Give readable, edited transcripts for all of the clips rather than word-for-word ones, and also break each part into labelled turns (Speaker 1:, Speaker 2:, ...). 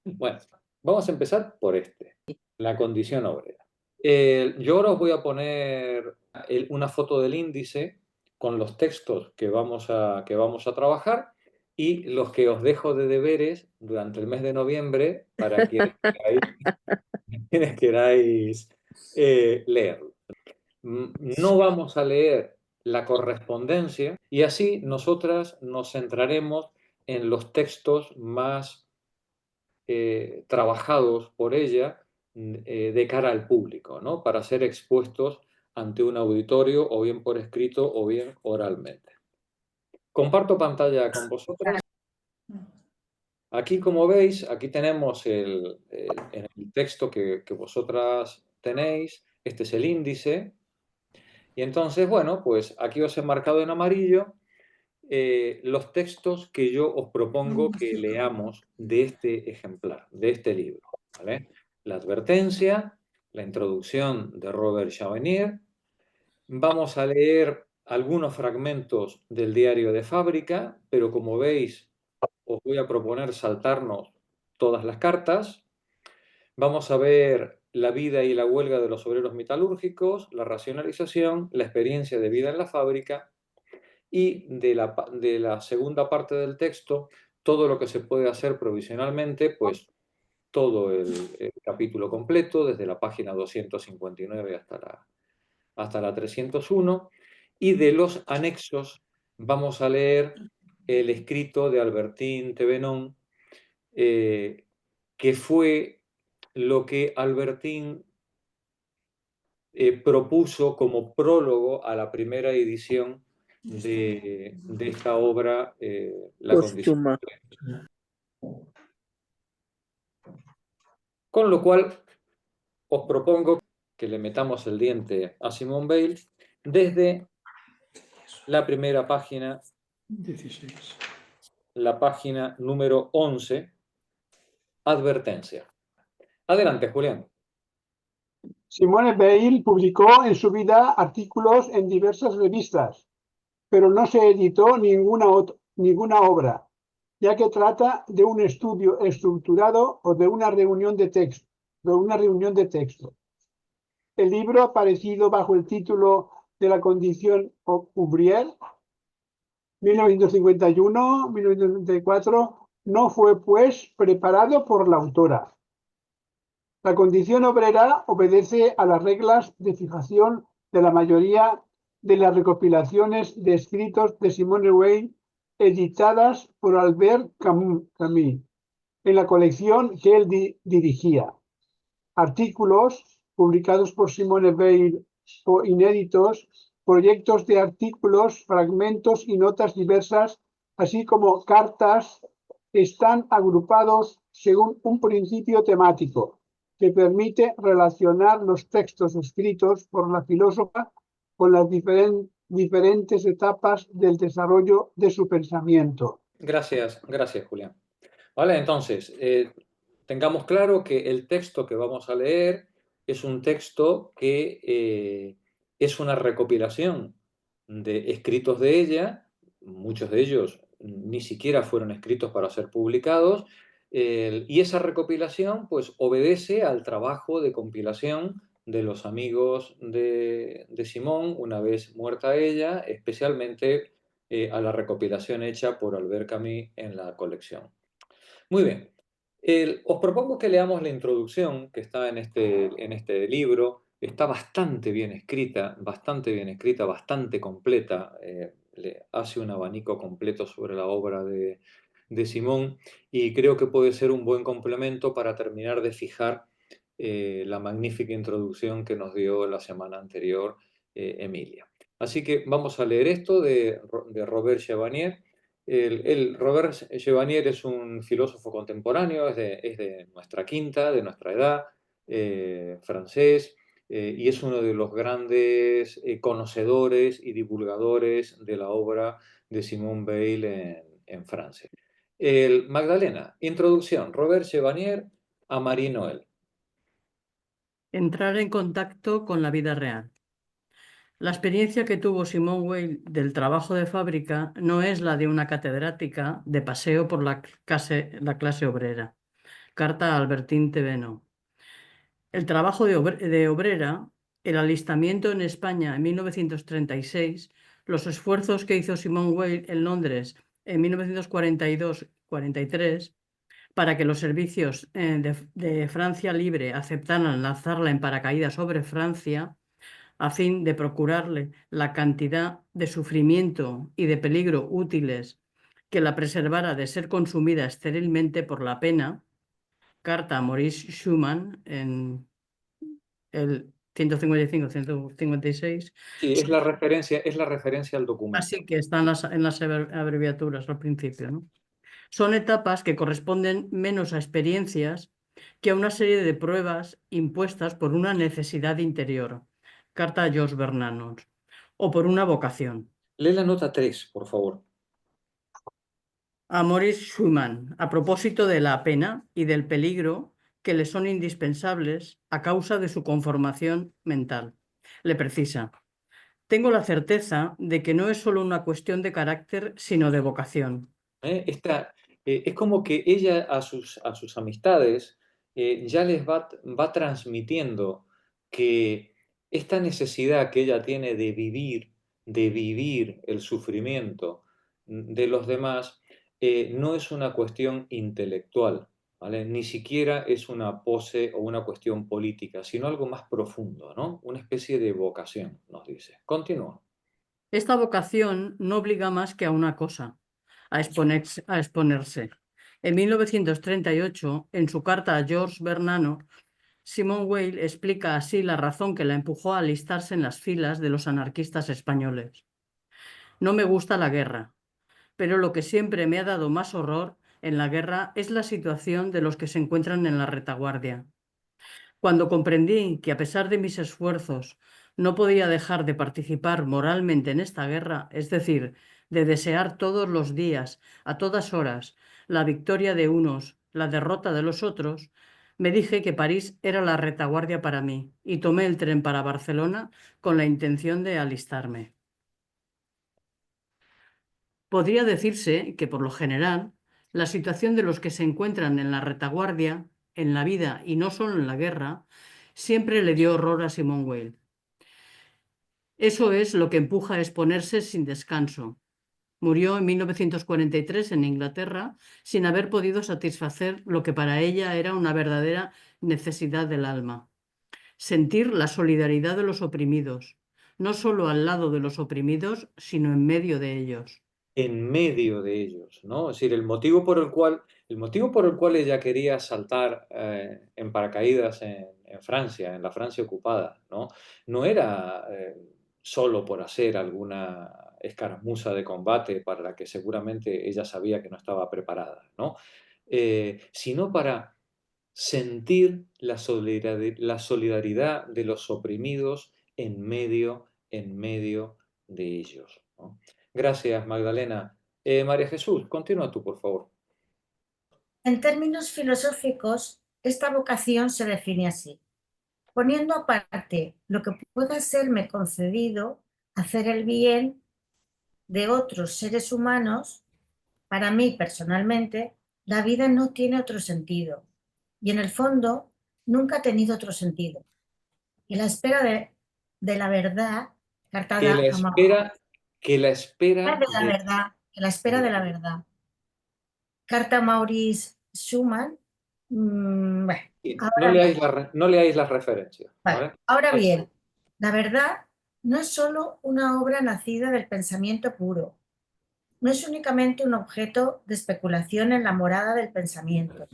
Speaker 1: Bueno, vamos a empezar por la condición obrera. Yo ahora os voy a poner una foto del índice con los textos que vamos a trabajar y los que os dejo de deberes durante el mes de noviembre para quienes queráis leerlo. No vamos a leer la correspondencia y así nosotras nos centraremos en los textos más trabajados por ella de cara al público, ¿no? Para ser expuestos ante un auditorio o bien por escrito o bien oralmente. Comparto pantalla con vosotros. Aquí, como veis, aquí tenemos en el texto que vosotras tenéis. Este es el índice. Y entonces, bueno, pues aquí os he marcado en amarillo los textos que yo os propongo que leamos de este ejemplar, de este libro, ¿vale? La advertencia, la introducción de Robert Chavenier. Vamos a leer algunos fragmentos del diario de fábrica, pero como veis, os voy a proponer saltarnos todas las cartas. Vamos a ver la vida y la huelga de los obreros metalúrgicos, la racionalización, la experiencia de vida en la fábrica y de la segunda parte del texto, todo lo que se puede hacer provisionalmente, pues todo el capítulo completo, desde la página 259 hasta la 301, y de los anexos vamos a leer el escrito de Albertine Thévenon, que fue lo que Albertine propuso como prólogo a la primera edición de esta obra, La condición.
Speaker 2: Póstuma.
Speaker 1: Con lo cual, os propongo que le metamos el diente a Simone Weil desde la primera página,
Speaker 3: 16.
Speaker 1: la página número 11, advertencia. Adelante, Julián.
Speaker 4: Simone Weil publicó en su vida artículos en diversas revistas, pero no se editó ninguna obra, ya que trata de un estudio estructurado o de una reunión de texto. El libro, aparecido bajo el título de La condición ouvrière, 1951-1964, no fue, pues, preparado por la autora. La condición obrera obedece a las reglas de fijación de la mayoría de las recopilaciones de escritos de Simone Weil editadas por Albert Camus en la colección que él dirigía. Artículos publicados por Simone Weil o inéditos, proyectos de artículos, fragmentos y notas diversas, así como cartas, están agrupados según un principio temático que permite relacionar los textos escritos por la filósofa con las diferentes etapas del desarrollo de su pensamiento.
Speaker 1: Gracias, Julián. Vale, entonces, tengamos claro que el texto que vamos a leer es un texto que es una recopilación de escritos de ella, muchos de ellos ni siquiera fueron escritos para ser publicados, y esa recopilación pues obedece al trabajo de compilación de los amigos de Simón una vez muerta ella, especialmente a la recopilación hecha por Albert Camus en la colección. Muy bien. Os propongo que leamos la introducción que está en este libro. Está bastante bien escrita, bastante completa. Le hace un abanico completo sobre la obra de Simón y creo que puede ser un buen complemento para terminar de fijar la magnífica introducción que nos dio la semana anterior Emilia. Así que vamos a leer esto de Robert Chavenier. Robert Chavenier es un filósofo contemporáneo, es de nuestra quinta, de nuestra edad, francés, y es uno de los grandes conocedores y divulgadores de la obra de Simone Weil en Francia. Magdalena, introducción, Robert Chavenier a Marie Noël.
Speaker 2: Entrar en contacto con la vida real. La experiencia que tuvo Simone Weil del trabajo de fábrica no es la de una catedrática de paseo por la clase obrera. Carta a Albertín Tebeno. El trabajo de obrera, el alistamiento en España en 1936, los esfuerzos que hizo Simone Weil en Londres en 1942-43 para que los servicios de Francia Libre aceptaran lanzarla en paracaídas sobre Francia, a fin de procurarle la cantidad de sufrimiento y de peligro útiles que la preservara de ser consumida estérilmente por la pena. Carta a Maurice Schumann en el 155-156.
Speaker 1: Sí, es la referencia al documento.
Speaker 2: Así que están en las abreviaturas al principio, ¿no? Son etapas que corresponden menos a experiencias que a una serie de pruebas impuestas por una necesidad interior. Carta a George Bernanos. O por una vocación.
Speaker 1: Lee la nota 3, por favor.
Speaker 2: A Maurice Schumann, a propósito de la pena y del peligro que le son indispensables a causa de su conformación mental. Le precisa. Tengo la certeza de que no es solo una cuestión de carácter, sino de vocación.
Speaker 1: Es como que ella a sus amistades ya les va transmitiendo que esta necesidad que ella tiene de vivir el sufrimiento de los demás, no es una cuestión intelectual, ¿vale? Ni siquiera es una pose o una cuestión política, sino algo más profundo, ¿no? Una especie de vocación, nos dice. Continúa.
Speaker 2: Esta vocación no obliga más que a una cosa, a exponerse. En 1938, en su carta a George Bernanos, Simone Weil explica así la razón que la empujó a alistarse en las filas de los anarquistas españoles. No me gusta la guerra, pero lo que siempre me ha dado más horror en la guerra es la situación de los que se encuentran en la retaguardia. Cuando comprendí que a pesar de mis esfuerzos no podía dejar de participar moralmente en esta guerra, es decir, de desear todos los días, a todas horas, la victoria de unos, la derrota de los otros, me dije que París era la retaguardia para mí y tomé el tren para Barcelona con la intención de alistarme. Podría decirse que, por lo general, la situación de los que se encuentran en la retaguardia, en la vida y no solo en la guerra, siempre le dio horror a Simone Weil. Eso es lo que empuja a exponerse sin descanso. Murió en 1943 en Inglaterra sin haber podido satisfacer lo que para ella era una verdadera necesidad del alma. Sentir la solidaridad de los oprimidos, no solo al lado de los oprimidos, sino en medio de ellos.
Speaker 1: En medio de ellos, ¿no? Es decir, el motivo por el cual ella quería saltar en paracaídas en Francia, en la Francia ocupada, ¿no? No era solo por hacer alguna escaramuza de combate para la que seguramente ella sabía que no estaba preparada, ¿no? Sino para sentir la solidaridad de los oprimidos en medio de ellos, ¿no? Gracias, Magdalena. María Jesús, continúa tú, por favor.
Speaker 3: En términos filosóficos, esta vocación se define así: poniendo aparte lo que pueda serme concedido, hacer el bien de otros seres humanos, para mí personalmente, la vida no tiene otro sentido. Y en el fondo, nunca ha tenido otro sentido. Y la espera de la verdad,
Speaker 1: Que
Speaker 3: cartada
Speaker 1: la
Speaker 3: a
Speaker 1: espera, que la espera
Speaker 3: de la verdad, que la espera de la
Speaker 1: de-
Speaker 3: verdad. Carta a Maurice Schumann. Bueno,
Speaker 1: no
Speaker 3: ahora
Speaker 1: leáis
Speaker 3: bien.
Speaker 1: no leáis las referencias,
Speaker 3: Vale.
Speaker 1: ¿vale?
Speaker 3: Ahora bien, la verdad no es solo una obra nacida del pensamiento puro, no es únicamente un objeto de especulación en la morada del pensamiento.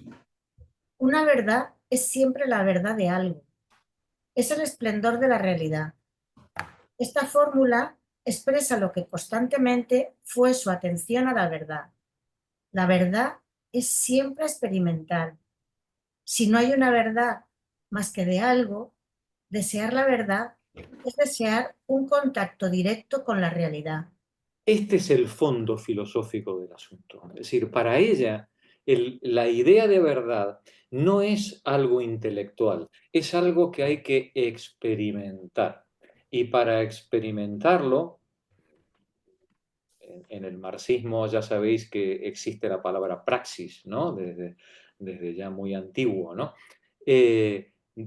Speaker 3: Una verdad es siempre la verdad de algo, es el esplendor de la realidad. Esta fórmula expresa lo que constantemente fue su atención a la verdad. La verdad es siempre experimental. Si no hay una verdad más que de algo, desear la verdad es desear un contacto directo con la realidad.
Speaker 1: Este es el fondo filosófico del asunto. Es decir, para ella, la idea de verdad no es algo intelectual, es algo que hay que experimentar. Y para experimentarlo, en el marxismo ya sabéis que existe la palabra praxis, ¿no? desde ya muy antiguo, ¿no?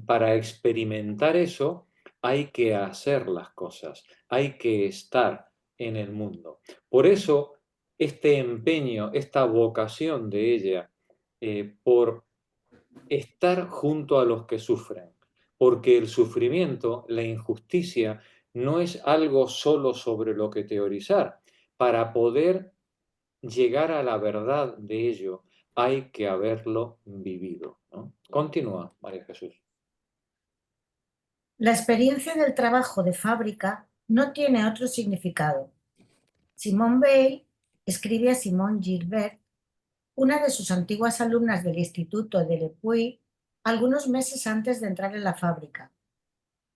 Speaker 1: Para experimentar eso hay que hacer las cosas, hay que estar en el mundo. Por eso, este empeño, esta vocación de ella por estar junto a los que sufren, porque el sufrimiento, la injusticia, no es algo solo sobre lo que teorizar. Para poder llegar a la verdad de ello, hay que haberlo vivido, ¿no? Continúa, María Jesús.
Speaker 3: La experiencia del trabajo de fábrica no tiene otro significado. Simone Weil escribe a Simone Gilbert, una de sus antiguas alumnas del Instituto de Le Puy, algunos meses antes de entrar en la fábrica.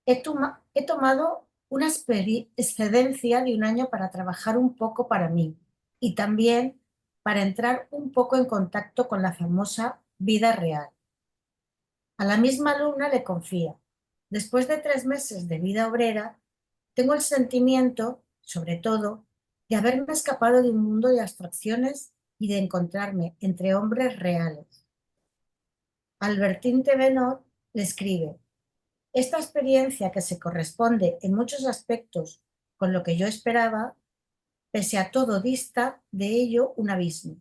Speaker 3: He tomado una excedencia de un año para trabajar un poco para mí y también para entrar un poco en contacto con la famosa vida real. A la misma alumna le confía: después de 3 meses de vida obrera, tengo el sentimiento, sobre todo, de haberme escapado de un mundo de abstracciones y de encontrarme entre hombres reales. Albertine de Benot le escribe: esta experiencia, que se corresponde en muchos aspectos con lo que yo esperaba, pese a todo dista de ello un abismo.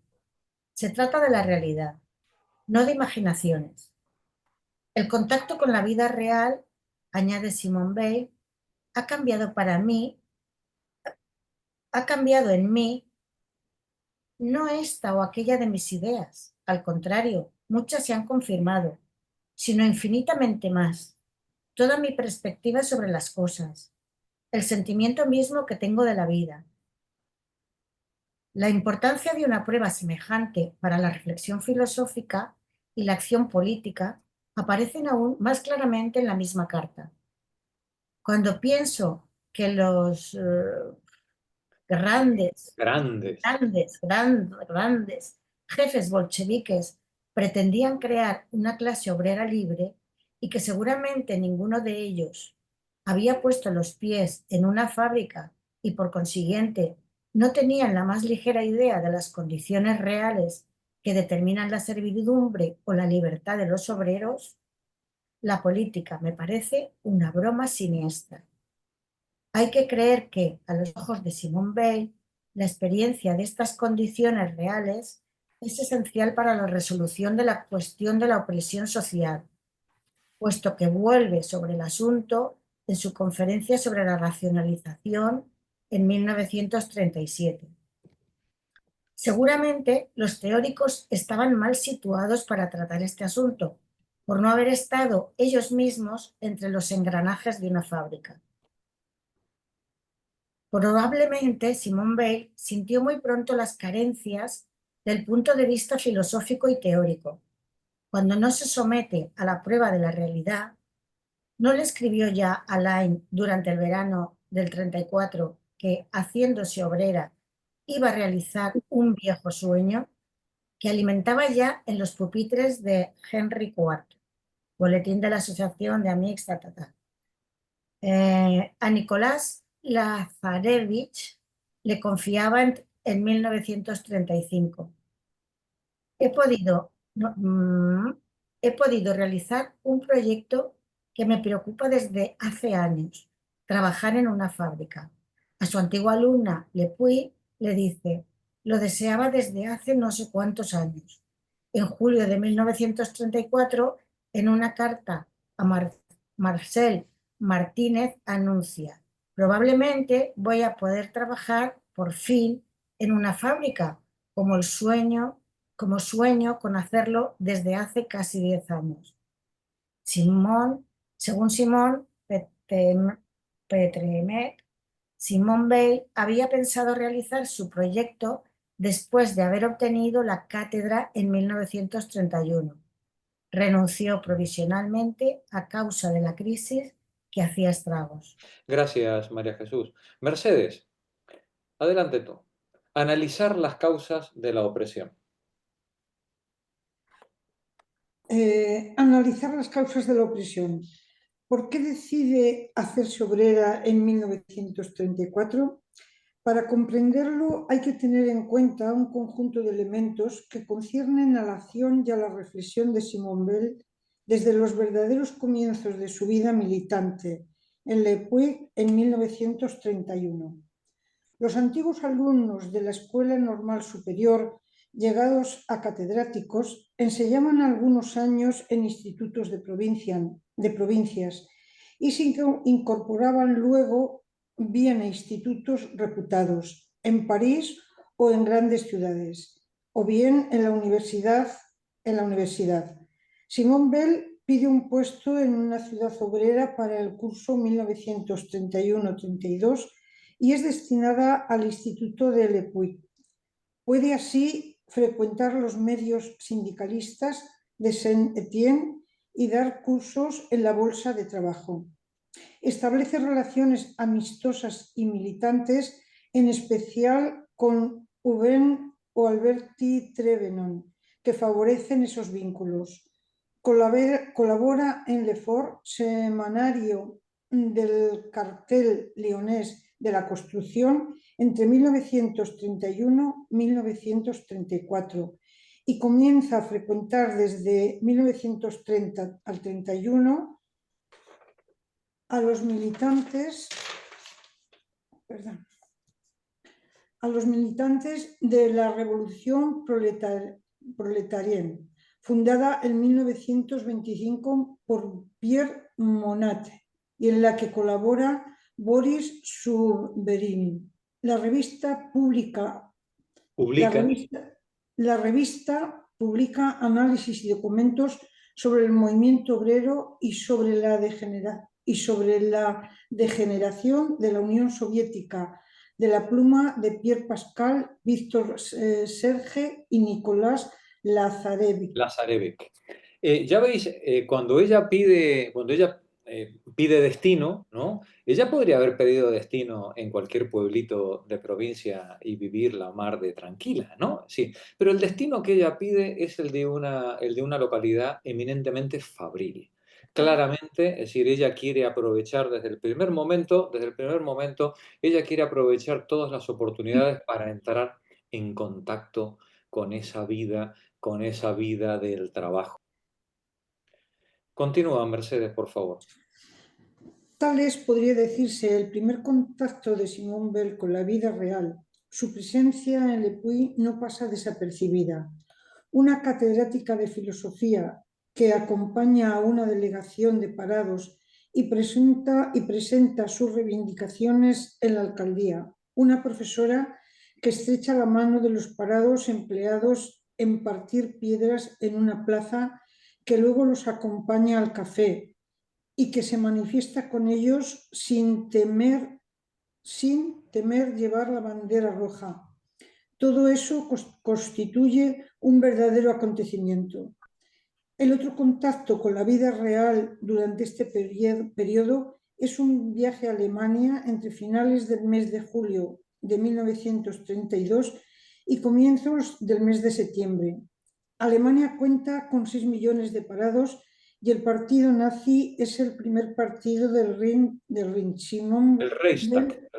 Speaker 3: Se trata de la realidad, no de imaginaciones. El contacto con la vida real, añade Simone Weil, ha cambiado en mí no esta o aquella de mis ideas, al contrario, muchas se han confirmado, sino infinitamente más. Toda mi perspectiva sobre las cosas, el sentimiento mismo que tengo de la vida. La importancia de una prueba semejante para la reflexión filosófica y la acción política aparecen aún más claramente en la misma carta. Cuando pienso que los grandes jefes bolcheviques pretendían crear una clase obrera libre y que seguramente ninguno de ellos había puesto los pies en una fábrica y por consiguiente no tenían la más ligera idea de las condiciones reales que determinan la servidumbre o la libertad de los obreros, la política me parece una broma siniestra. Hay que creer que, a los ojos de Simone Weil, la experiencia de estas condiciones reales es esencial para la resolución de la cuestión de la opresión social, puesto que vuelve sobre el asunto en su conferencia sobre la racionalización en 1937. Seguramente los teóricos estaban mal situados para tratar este asunto, por no haber estado ellos mismos entre los engranajes de una fábrica. Probablemente Simone Weil sintió muy pronto las carencias del punto de vista filosófico y teórico. Cuando no se somete a la prueba de la realidad, ¿no le escribió ya a Alain durante el verano del 34 que, haciéndose obrera, iba a realizar un viejo sueño que alimentaba ya en los pupitres de Henry IV, boletín de la Asociación de Amigos, a Nicolás Lazarevich le confiaba en 1935. He podido realizar un proyecto que me preocupa desde hace años: trabajar en una fábrica. A su antigua alumna, Le Puy, le dice: lo deseaba desde hace no sé cuántos años. En julio de 1934, en una carta a Marcel Martínez, anuncia: probablemente voy a poder trabajar por fin en una fábrica, como sueño con hacerlo desde hace casi 10 años. Según Simone Petremet, Simone Weil había pensado realizar su proyecto después de haber obtenido la cátedra en 1931. Renunció provisionalmente a causa de la crisis que hacía estragos.
Speaker 1: Gracias, María Jesús. Mercedes, adelante tú. Analizar las causas de la opresión.
Speaker 5: Analizar las causas de la opresión. ¿Por qué decide hacerse obrera en 1934? Para comprenderlo hay que tener en cuenta un conjunto de elementos que conciernen a la acción y a la reflexión de Simone Weil desde los verdaderos comienzos de su vida militante en Le Puig en 1931. Los antiguos alumnos de la Escuela Normal Superior, llegados a catedráticos, enseñaban algunos años en institutos de provincias y se incorporaban luego bien a institutos reputados en París o en grandes ciudades, o bien en la universidad. Simone Weil pide un puesto en una ciudad obrera para el curso 1931-32 y es destinada al Instituto de Le Puig. Puede así frecuentar los medios sindicalistas de Saint-Étienne y dar cursos en la bolsa de trabajo. Establece relaciones amistosas y militantes, en especial con Hubert o Alberti Trevenon, que favorecen esos vínculos. Colabora en L'Effort, semanario del cartel leonés de la construcción, entre 1931 y 1934 y comienza a frecuentar desde 1930 al 31 a los militantes de la Revolución Proletarienne, fundada en 1925 por Pierre Monat y en la que colabora Boris Souberini. La revista publica análisis y documentos sobre el movimiento obrero y sobre la degeneración de la Unión Soviética, de la pluma de Pierre Pascal, Víctor Serge y Nicolás Lazarevic.
Speaker 1: Ya veis, cuando ella pide destino, ¿no? Ella podría haber pedido destino en cualquier pueblito de provincia y vivir la mar de tranquila, ¿no? Sí, pero el destino que ella pide es el de una localidad eminentemente fabril. Claramente, es decir, ella quiere aprovechar desde el primer momento, ella quiere aprovechar todas las oportunidades para entrar en contacto con esa vida del trabajo. Continúa, Mercedes, por favor.
Speaker 5: Tal es, podría decirse, el primer contacto de Simone Weil con la vida real. Su presencia en Le Puig no pasa desapercibida. Una catedrática de filosofía que acompaña a una delegación de parados y presenta sus reivindicaciones en la alcaldía. Una profesora que estrecha la mano de los parados empleados en partir piedras en una plaza, que luego los acompaña al café y que se manifiesta con ellos sin temer llevar la bandera roja. Todo eso constituye un verdadero acontecimiento. El otro contacto con la vida real durante este periodo es un viaje a Alemania entre finales del mes de julio de 1932 y comienzos del mes de septiembre. Alemania cuenta con 6 millones de parados y el partido nazi es el primer partido del Reichstag.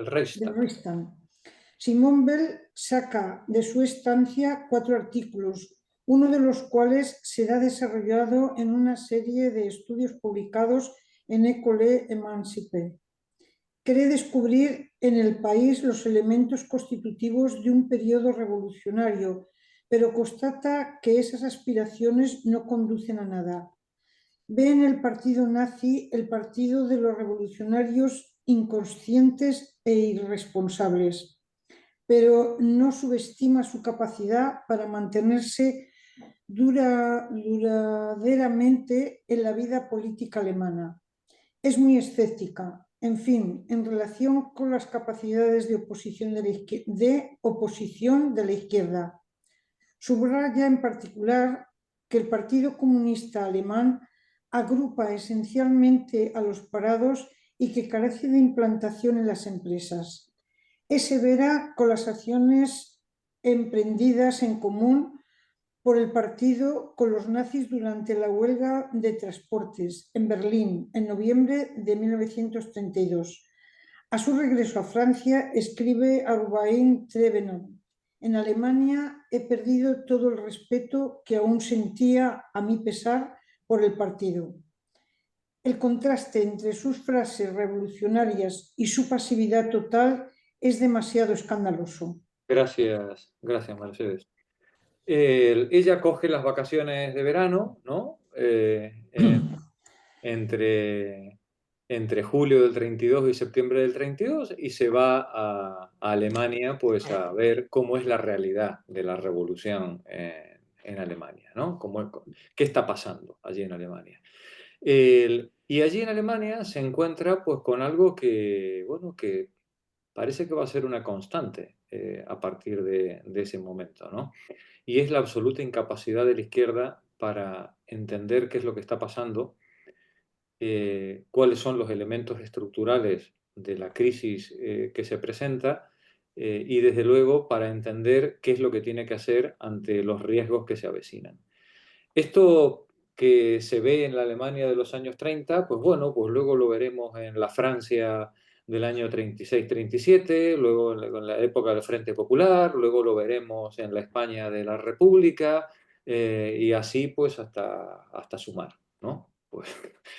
Speaker 5: Simone Weil saca de su estancia 4 artículos, uno de los cuales será desarrollado en una serie de estudios publicados en École Émancipée. Cree descubrir en el país los elementos constitutivos de un periodo revolucionario, pero constata que esas aspiraciones no conducen a nada. Ve en el partido nazi el partido de los revolucionarios inconscientes e irresponsables, pero no subestima su capacidad para mantenerse duraderamente en la vida política alemana. Es muy escéptica, en fin, en relación con las capacidades de oposición de la izquierda. Subraya en particular que el Partido Comunista Alemán agrupa esencialmente a los parados y que carece de implantación en las empresas. Es severa con las acciones emprendidas en común por el partido con los nazis durante la huelga de transportes en Berlín en noviembre de 1932. A su regreso a Francia, escribe a Urbain Trevenant: en Alemania he perdido todo el respeto que aún sentía, a mi pesar, por el partido. El contraste entre sus frases revolucionarias y su pasividad total es demasiado escandaloso.
Speaker 1: Gracias, gracias, Mercedes. Ella coge las vacaciones de verano, ¿no? Entre julio del 32 y septiembre del 32 y se va a Alemania pues a ver cómo es la realidad de la revolución en Alemania, ¿no? ¿Qué está pasando allí en Alemania? Y allí en Alemania se encuentra pues con algo que, bueno, que parece que va a ser una constante a partir de ese momento, ¿no? Y es la absoluta incapacidad de la izquierda para entender qué es lo que está pasando, cuáles son los elementos estructurales de la crisis que se presenta y desde luego para entender qué es lo que tiene que hacer ante los riesgos que se avecinan. Esto que se ve en la Alemania de los años 30, pues bueno, pues luego lo veremos en la Francia del año 36-37, luego en la época del Frente Popular, luego lo veremos en la España de la República y así pues hasta sumar, ¿no? Pues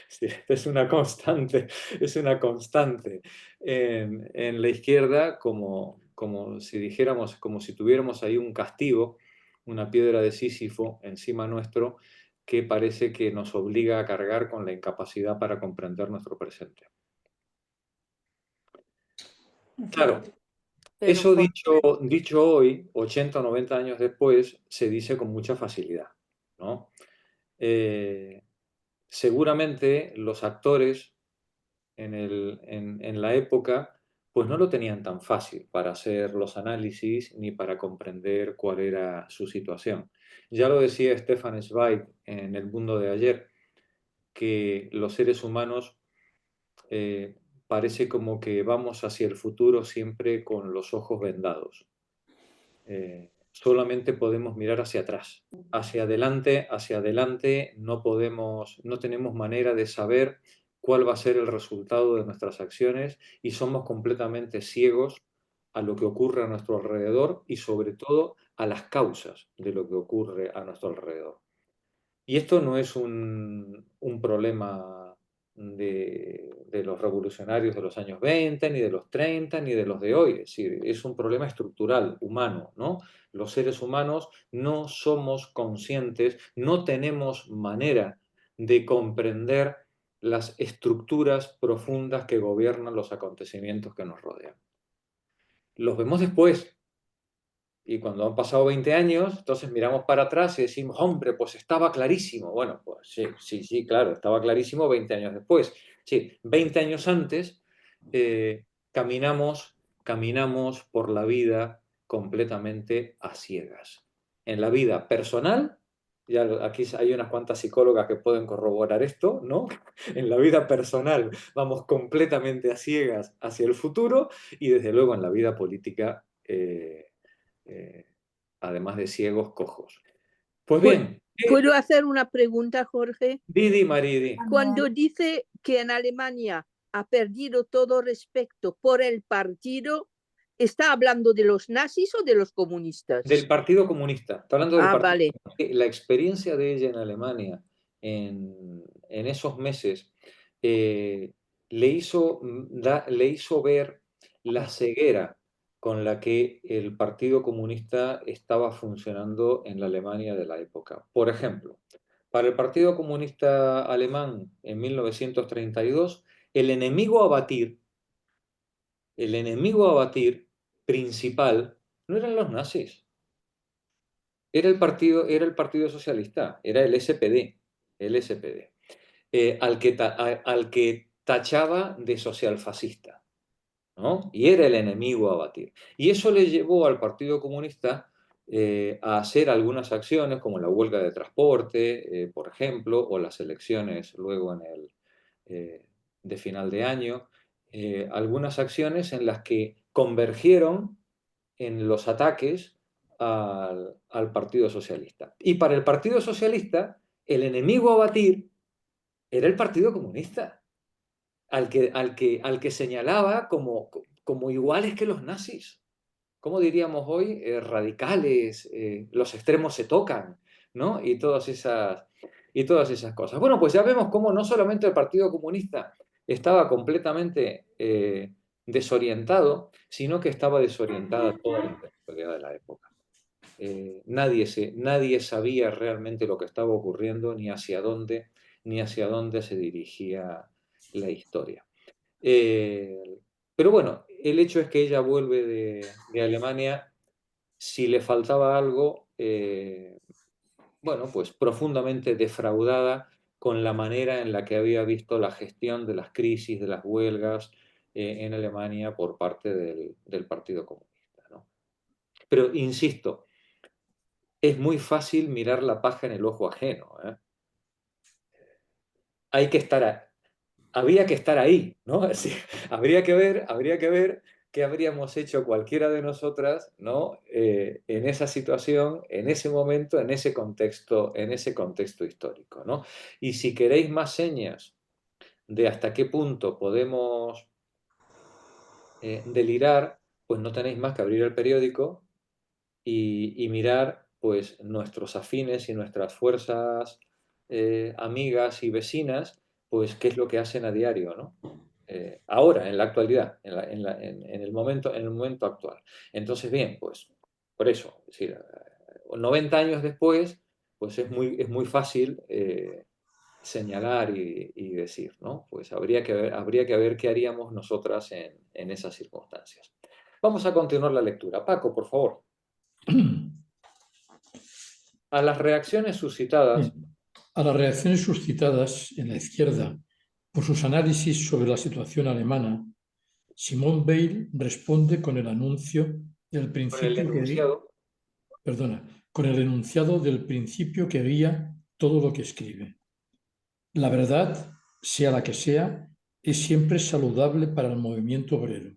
Speaker 1: sí, es una constante en la izquierda como si dijéramos, como si tuviéramos ahí un castigo, una piedra de Sísifo encima nuestro que parece que nos obliga a cargar con la incapacidad para comprender nuestro presente. Claro,
Speaker 2: Pero,
Speaker 1: eso
Speaker 2: Jorge,
Speaker 1: dicho hoy, 80 o 90 años después, se dice con mucha facilidad, ¿no? Seguramente los actores en la época pues no lo tenían tan fácil para hacer los análisis ni para comprender cuál era su situación. Ya lo decía Stefan Zweig en El mundo de ayer, que los seres humanos parece como que vamos hacia el futuro siempre con los ojos vendados. Solamente podemos mirar hacia atrás. Hacia adelante no podemos, no tenemos manera de saber cuál va a ser el resultado de nuestras acciones y somos completamente ciegos a lo que ocurre a nuestro alrededor y sobre todo a las causas de lo que ocurre a nuestro alrededor. Y esto no es un problema de los revolucionarios de los años 20, ni de los 30, ni de los de hoy. Es decir, es un problema estructural, humano, ¿no? Los seres humanos no somos conscientes, no tenemos manera de comprender las estructuras profundas que gobiernan los acontecimientos que nos rodean. Los vemos después, y cuando han pasado 20 años, entonces miramos para atrás y decimos, hombre, pues estaba clarísimo. Bueno, pues sí, claro, estaba clarísimo 20 años después. Sí, 20 años antes caminamos por la vida completamente a ciegas. En la vida personal, ya aquí hay unas cuantas psicólogas que pueden corroborar esto, ¿no? En la vida personal vamos completamente a ciegas hacia el futuro y desde luego en la vida política además de ciegos, cojos. Pues bien,
Speaker 6: ¿Puedo hacer una pregunta, Jorge?
Speaker 1: Didi Maridi.
Speaker 6: Cuando dice que en Alemania ha perdido todo respeto por el partido, ¿está hablando de los nazis o de los comunistas?
Speaker 1: Del Partido Comunista. Está hablando del Partido
Speaker 6: vale.
Speaker 1: Comunista. La experiencia de ella en Alemania en esos meses le hizo ver la ceguera con la que el Partido Comunista estaba funcionando en la Alemania de la época. Por ejemplo, para el Partido Comunista Alemán en 1932, el enemigo a batir principal no eran los nazis, era el Partido Socialista, era el SPD, al que tachaba de socialfascista, ¿no? Y era el enemigo a batir. Y eso le llevó al Partido Comunista a hacer algunas acciones como la huelga de transporte, por ejemplo, o las elecciones luego de final de año, algunas acciones en las que convergieron en los ataques al Partido Socialista. Y para el Partido Socialista, el enemigo a batir era el Partido Comunista. al que señalaba como iguales que los nazis. ¿Cómo diríamos hoy? Radicales, los extremos se tocan, ¿no? Y todas esas cosas. Bueno, pues ya vemos cómo no solamente el Partido Comunista estaba completamente desorientado, sino que estaba desorientada toda la intelectualidad de la época. Nadie sabía realmente lo que estaba ocurriendo ni hacia dónde se dirigía la historia. Pero bueno, el hecho es que ella vuelve de Alemania, si le faltaba algo, bueno, pues profundamente defraudada con la manera en la que había visto la gestión de las crisis, de las huelgas en Alemania por parte del Partido Comunista, ¿no? Pero insisto, es muy fácil mirar la paja en el ojo ajeno, ¿eh? Hay que estar, habría que estar ahí, ¿no? Sí, habría que ver qué habríamos hecho cualquiera de nosotras, ¿no? En esa situación, en ese momento, en ese contexto histórico, ¿no? Y si queréis más señas de hasta qué punto podemos delirar, pues no tenéis más que abrir el periódico y mirar pues nuestros afines y nuestras fuerzas amigas y vecinas, pues qué es lo que hacen a diario, ¿no? Ahora, en la actualidad, en el momento actual. Entonces, bien, pues por eso, es decir, 90 años después, pues es muy fácil señalar y decir, ¿no? Pues habría que ver qué haríamos nosotras en esas circunstancias. Vamos a continuar la lectura. Paco, por favor. A las reacciones suscitadas.
Speaker 7: Bien. A las reacciones suscitadas en la izquierda por sus análisis sobre la situación alemana, Simone Weil responde con el anuncio del principio con el enunciado del principio que guía todo lo que escribe. La verdad, sea la que sea, es siempre saludable para el movimiento obrero.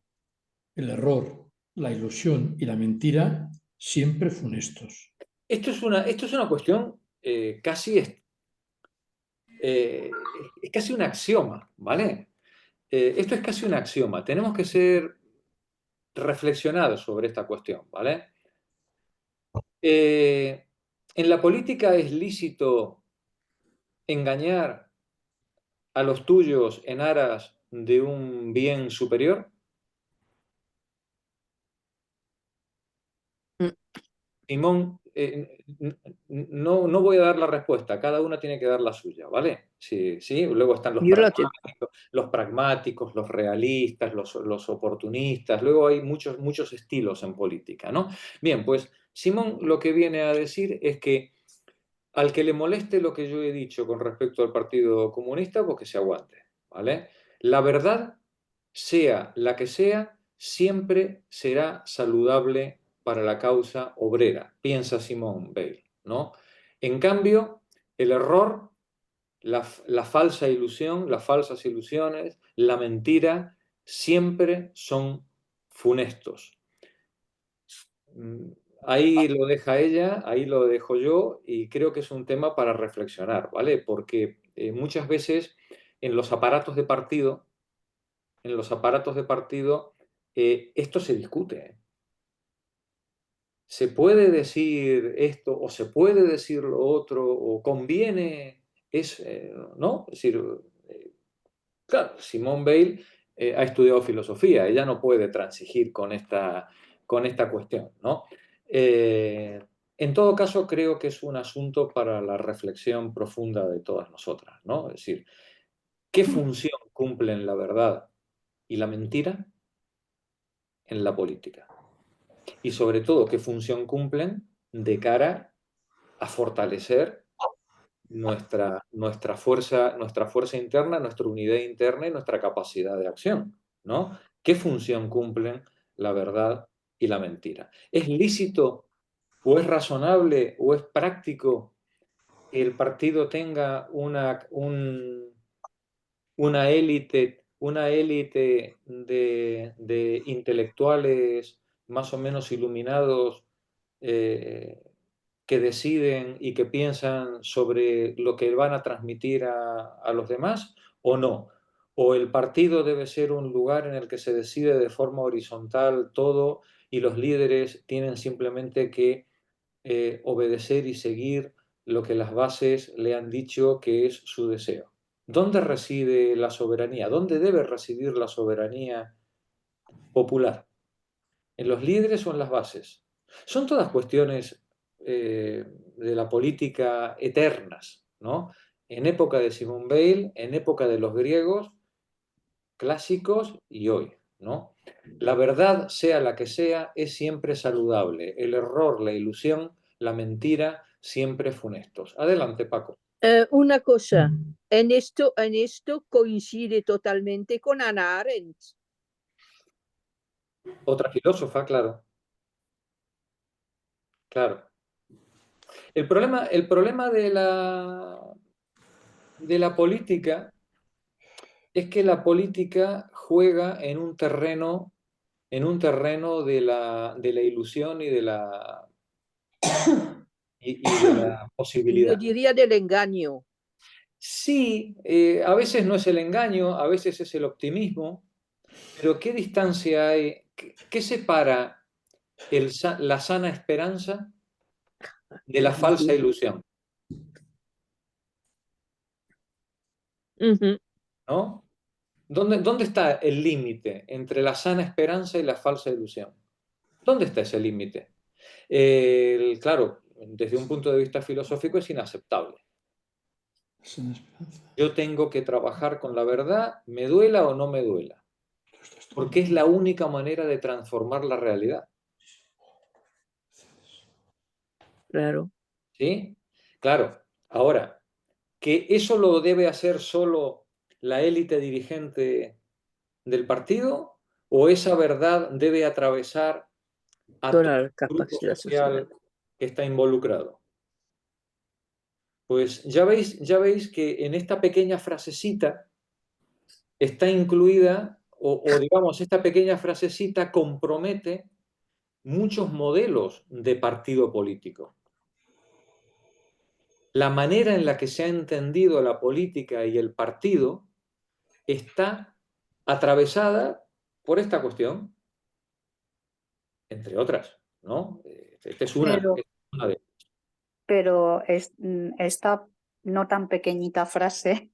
Speaker 7: El error, la ilusión y la mentira, siempre funestos.
Speaker 1: Esto es una cuestión casi es casi un axioma, ¿vale? Esto es casi un axioma. Tenemos que ser reflexionados sobre esta cuestión, ¿vale? En la política es lícito engañar a los tuyos en aras de un bien superior. Simón, no voy a dar la respuesta, cada una tiene que dar la suya, ¿vale? Sí, sí. Luego están los pragmáticos, los realistas, los oportunistas, luego hay muchos estilos en política, ¿no? Bien, pues Simón lo que viene a decir es que al que le moleste lo que yo he dicho con respecto al Partido Comunista, pues que se aguante, ¿vale? La verdad, sea la que sea, siempre será saludable para la causa obrera, piensa Simone Weil, ¿no? En cambio, el error, la falsa ilusión, las falsas ilusiones, la mentira, siempre son funestos. Ahí lo deja ella, ahí lo dejo yo, y creo que es un tema para reflexionar, ¿vale? Porque muchas veces en los aparatos de partido, esto se discute. Se puede decir esto o se puede decir lo otro o conviene, ¿no? Es decir, claro, Simone Weil ha estudiado filosofía, ella no puede transigir con esta cuestión, ¿no? En todo caso, creo que es un asunto para la reflexión profunda de todas nosotras, ¿no? Es decir, ¿qué función cumplen la verdad y la mentira en la política? Y sobre todo, ¿qué función cumplen de cara a fortalecer nuestra fuerza interna, nuestra unidad interna y nuestra capacidad de acción, ¿no? ¿Qué función cumplen la verdad y la mentira? ¿Es lícito o es razonable o es práctico que el partido tenga una élite de intelectuales más o menos iluminados que deciden y que piensan sobre lo que van a transmitir a los demás o no? o el partido debe ser un lugar en el que se decide de forma horizontal todo y los líderes tienen simplemente que obedecer y seguir lo que las bases le han dicho que es su deseo. ¿Dónde reside la soberanía? ¿Dónde debe residir la soberanía popular? ¿En los líderes o en las bases? Son todas cuestiones de la política eternas, ¿no? En época de Simone Weil, en época de los griegos, clásicos y hoy, ¿no? La verdad, sea la que sea, es siempre saludable. El error, la ilusión, la mentira, siempre funestos. Adelante, Paco.
Speaker 6: Una cosa, en esto coincide totalmente con Hannah Arendt.
Speaker 1: Otra filósofa, claro. Claro. El problema de la política es que la política juega en un terreno de la ilusión y de la
Speaker 6: Yo
Speaker 1: posibilidad.
Speaker 6: diría del engaño.
Speaker 1: Sí, a veces no es el engaño, a veces es el optimismo, pero ¿qué distancia hay? ¿Qué separa la sana esperanza de la falsa ilusión?
Speaker 6: Ujú.
Speaker 1: ¿No? ¿Dónde está el límite entre la sana esperanza y la falsa ilusión? ¿Dónde está ese límite? Claro, desde un punto de vista filosófico es inaceptable.
Speaker 7: Sin esperanza.
Speaker 1: Yo tengo que trabajar con la verdad, me duela o no me duela, porque es la única manera de transformar la realidad.
Speaker 6: Claro.
Speaker 1: ¿Sí? Claro, ahora, ¿que eso lo debe hacer solo la élite dirigente del partido o esa verdad debe atravesar a todo
Speaker 6: Toda la
Speaker 1: el grupo
Speaker 6: capacidad social.
Speaker 1: social que está involucrado? Pues ya veis que en esta pequeña frasecita está incluida, o digamos, esta pequeña frasecita compromete muchos modelos de partido político. La manera en la que se ha entendido la política y el partido está atravesada por esta cuestión, entre otras, ¿no? Esta es una de
Speaker 8: Pero esta no tan pequeñita frase,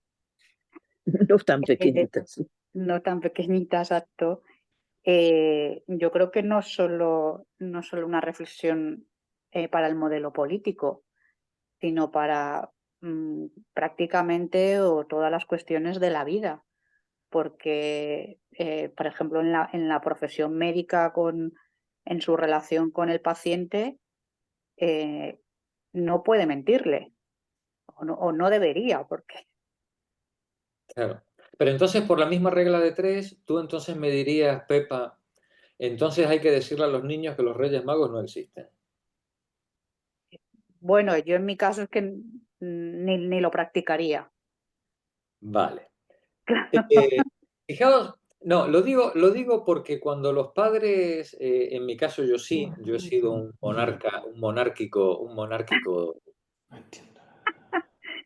Speaker 6: No tan pequeñitas. Sí.
Speaker 8: no tan pequeñita, exacto, yo creo que no solo una reflexión para el modelo político, sino para prácticamente o todas las cuestiones de la vida. Porque, por ejemplo, en la profesión médica, en su relación con el paciente, no puede mentirle, o no debería, porque
Speaker 1: Claro. Pero entonces, por la misma regla de tres, tú entonces me dirías, Pepa, entonces hay que decirle a los niños que los Reyes Magos no existen.
Speaker 8: bueno, yo en mi caso es que ni lo practicaría.
Speaker 1: Vale. Fijaos, no, lo digo porque cuando los padres, en mi caso yo sí, yo he sido un monárquico
Speaker 7: No entiendo.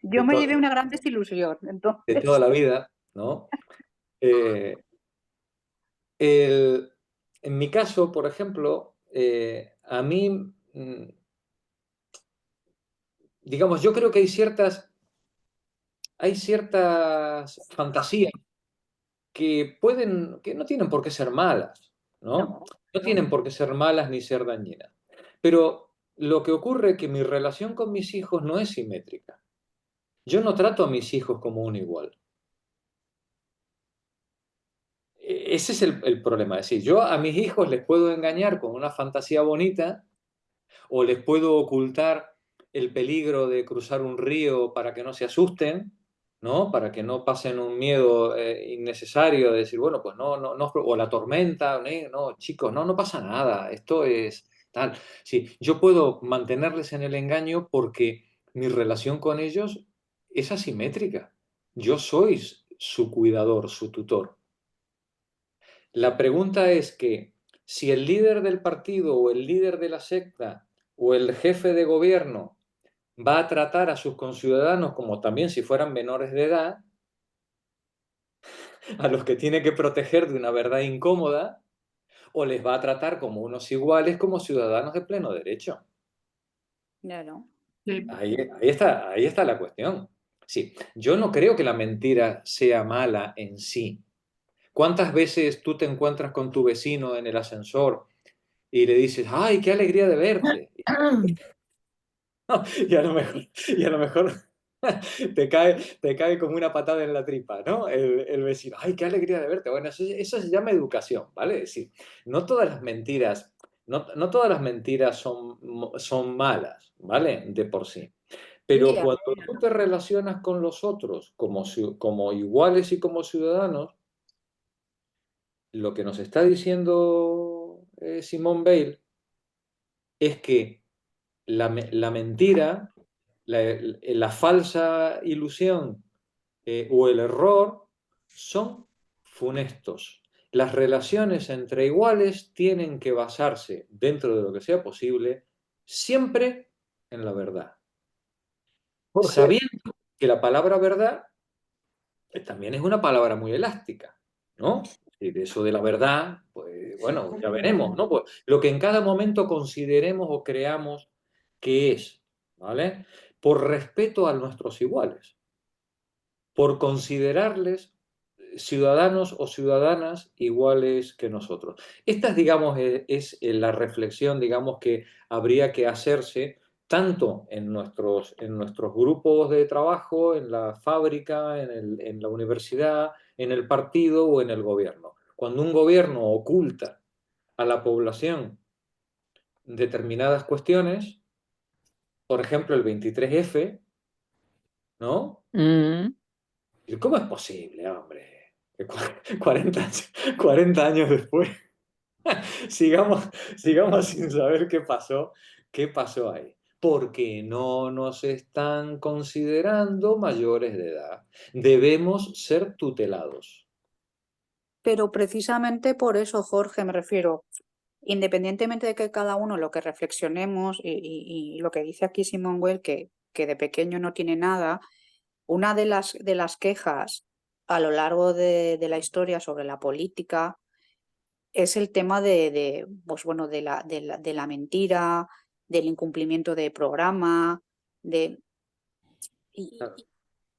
Speaker 8: Yo me llevé una gran desilusión,
Speaker 1: de
Speaker 8: entonces.
Speaker 1: toda la vida, ¿no? Eh, en mi caso, por ejemplo, a mí, digamos, yo creo que hay ciertas fantasías que no tienen por qué ser malas, ¿no? No tienen por qué ser malas ni ser dañinas. Pero lo que ocurre es que mi relación con mis hijos no es simétrica. Yo no trato a mis hijos como un igual. Ese es el problema. Es decir, yo a mis hijos les puedo engañar con una fantasía bonita o les puedo ocultar el peligro de cruzar un río para que no se asusten, ¿no? Para que no pasen un miedo innecesario de decir, bueno, pues no, o la tormenta, no, chicos, no pasa nada, esto es tal. Sí, yo puedo mantenerles en el engaño porque mi relación con ellos es asimétrica. Yo soy su cuidador, su tutor. La pregunta es que si el líder del partido o el líder de la secta o el jefe de gobierno va a tratar a sus conciudadanos como también si fueran menores de edad, a los que tiene que proteger de una verdad incómoda, o les va a tratar como unos iguales, como ciudadanos de pleno derecho.
Speaker 8: Claro.
Speaker 2: Sí.
Speaker 1: Ahí está la cuestión. Sí, yo no creo que la mentira sea mala en sí. ¿Cuántas veces tú te encuentras con tu vecino en el ascensor y le dices, ¡ay, qué alegría de verte! Y a lo mejor te cae como una patada en la tripa, ¿no? El vecino, ¡ay, qué alegría de verte! Bueno, eso se llama educación, ¿vale? Es decir, no todas las mentiras, no todas las mentiras son malas, ¿vale? De por sí. Pero
Speaker 8: Yeah.
Speaker 1: cuando tú te relacionas con los otros como iguales y como ciudadanos, lo que nos está diciendo Simone Weil es que la mentira, la falsa ilusión o el error son funestos. Las relaciones entre iguales tienen que basarse, dentro de lo que sea posible, siempre en la verdad.
Speaker 4: Jorge,
Speaker 1: Sabiendo que la palabra verdad también es una palabra muy elástica, ¿no? Y de eso de la verdad, pues bueno, ya veremos, ¿no? Pues lo que en cada momento consideremos o creamos que es, ¿vale? Por respeto a nuestros iguales, por considerarles ciudadanos o ciudadanas iguales que nosotros. Esta, digamos, es la reflexión, digamos, que habría que hacerse tanto en nuestros grupos de trabajo, en la fábrica, en la universidad, en el partido o en el gobierno. Cuando un gobierno oculta a la población determinadas cuestiones, por ejemplo, el 23F, ¿no?
Speaker 6: Mm.
Speaker 1: ¿Y cómo es posible, hombre? Que 40 años después sigamos, sigamos sin saber qué pasó ahí. Porque no nos están considerando mayores de edad. Debemos ser tutelados.
Speaker 8: Pero precisamente por eso, Jorge, me refiero, independientemente de que cada uno lo que reflexionemos y lo que dice aquí Simone Weil, que de pequeño no tiene nada, una de las quejas a lo largo de la historia sobre la política es el tema pues bueno, de la mentira, del incumplimiento de programa, y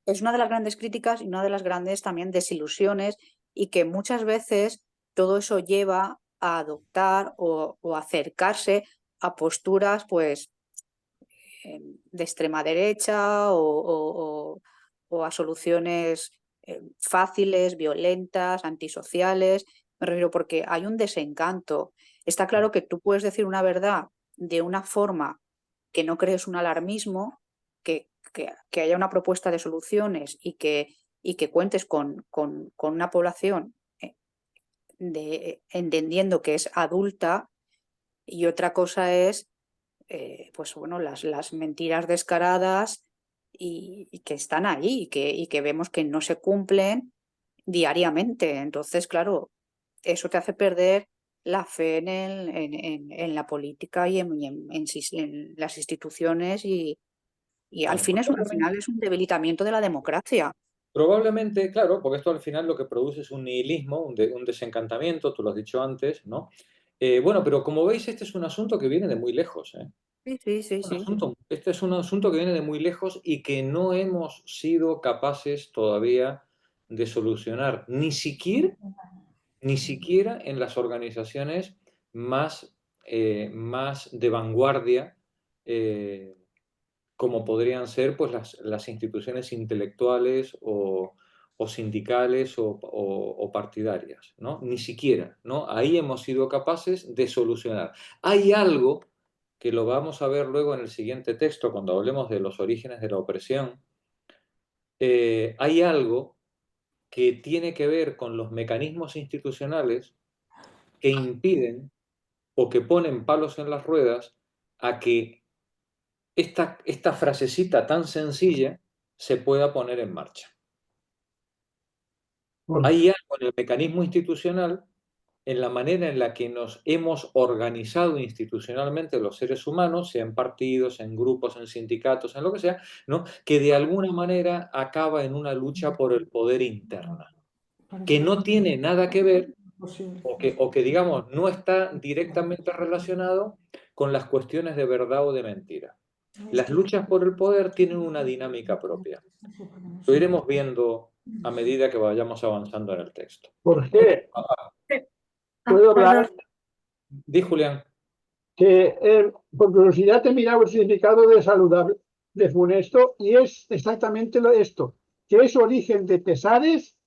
Speaker 8: es una de las grandes críticas y una de las grandes también desilusiones, y que muchas veces todo eso lleva a adoptar o acercarse a posturas pues de extrema derecha o a soluciones fáciles, violentas, antisociales. Me refiero porque hay un desencanto. Está claro que tú puedes decir una verdad de una forma que no crees un alarmismo, que haya una propuesta de soluciones y que cuentes con una población entendiendo que es adulta, y otra cosa es pues bueno, las mentiras descaradas y que están ahí y que vemos que no se cumplen diariamente. Entonces, claro, eso te hace perder la fe en la política y en las instituciones y al
Speaker 1: Bueno,
Speaker 8: final es un debilitamiento de la democracia.
Speaker 1: probablemente, claro, porque esto al final lo que produce es un nihilismo, un desencantamiento, tú lo has dicho antes, ¿no? Bueno, pero como veis, este es un asunto que viene de muy lejos, ¿eh?
Speaker 8: Sí, sí, sí, sí.
Speaker 1: Este es un asunto que viene de muy lejos y que no hemos sido capaces todavía de solucionar, ni siquiera en las organizaciones más de vanguardia, como podrían ser pues, las instituciones intelectuales o sindicales o partidarias, ¿no? Ni siquiera, ¿no? Ahí hemos sido capaces de solucionar. Hay algo que lo vamos a ver luego en el siguiente texto, cuando hablemos de los orígenes de la opresión. Hay algo que tiene que ver con los mecanismos institucionales que impiden o que ponen palos en las ruedas a que esta frasecita tan sencilla se pueda poner en marcha. Hay algo en el mecanismo institucional, en la manera en la que nos hemos organizado institucionalmente los seres humanos, sea en partidos, en grupos, en sindicatos, en lo que sea, ¿no? Que de alguna manera acaba en una lucha por el poder interna. que no tiene nada que ver
Speaker 5: Posible.
Speaker 1: o que digamos, no está directamente relacionado con las cuestiones de verdad o de mentira. Las luchas por el poder tienen una dinámica propia. Lo iremos viendo a medida que vayamos avanzando en el texto.
Speaker 4: Jorge,
Speaker 3: Ah,
Speaker 4: ¿puedo
Speaker 3: perdón.
Speaker 4: hablar?
Speaker 1: Di, Julián.
Speaker 4: Que por curiosidad he mirado el significado de saludable, de funesto, y es exactamente esto, que es origen de pesares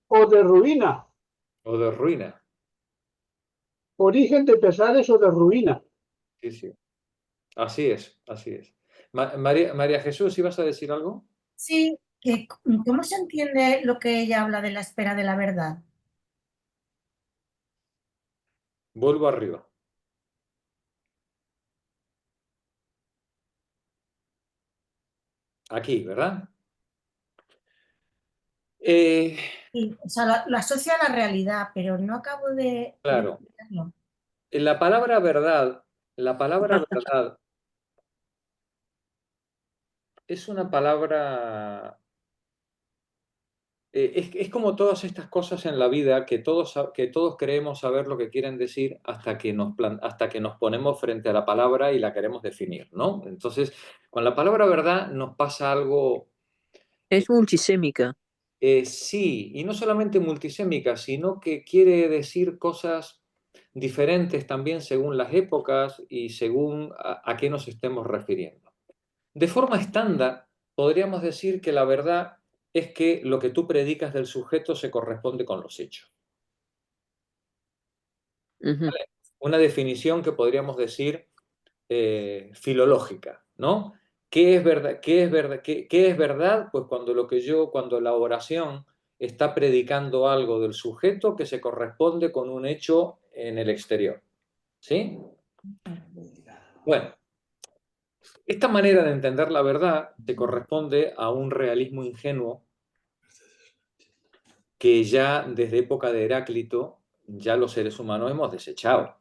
Speaker 4: o de ruina.
Speaker 1: O de ruina.
Speaker 4: Origen de pesares o de ruina.
Speaker 1: Sí, sí. Así es, así es. María Jesús, ¿ibas a decir algo?
Speaker 3: Sí, que, ¿cómo se entiende lo que ella habla de la espera de la verdad?
Speaker 1: Vuelvo arriba. Aquí, ¿verdad?
Speaker 3: Sí, o sea, lo asocia a la realidad, pero no acabo de
Speaker 1: Claro.
Speaker 3: entenderlo.
Speaker 1: La palabra verdad es una palabra. Es como todas estas cosas en la vida que todos creemos saber lo que quieren decir hasta que hasta que nos ponemos frente a la palabra y la queremos definir, ¿no? Entonces, con la palabra verdad nos pasa algo,
Speaker 6: Es multisémica.
Speaker 1: sí, y no solamente multisémica, sino que quiere decir cosas diferentes también según las épocas y según a qué nos estemos refiriendo. De forma estándar, podríamos decir que la verdad es que lo que tú predicas del sujeto se corresponde con los hechos.
Speaker 6: Ujú.
Speaker 1: ¿Vale? Una definición que podríamos decir filológica, ¿no? ¿Qué es verdad? ¿Qué es verdad? ¿Qué es verdad? Pues cuando la oración está predicando algo del sujeto que se corresponde con un hecho en el exterior. ¿Sí? Bueno, esta manera de entender la verdad te corresponde a un realismo ingenuo que ya desde época de Heráclito ya los seres humanos hemos desechado.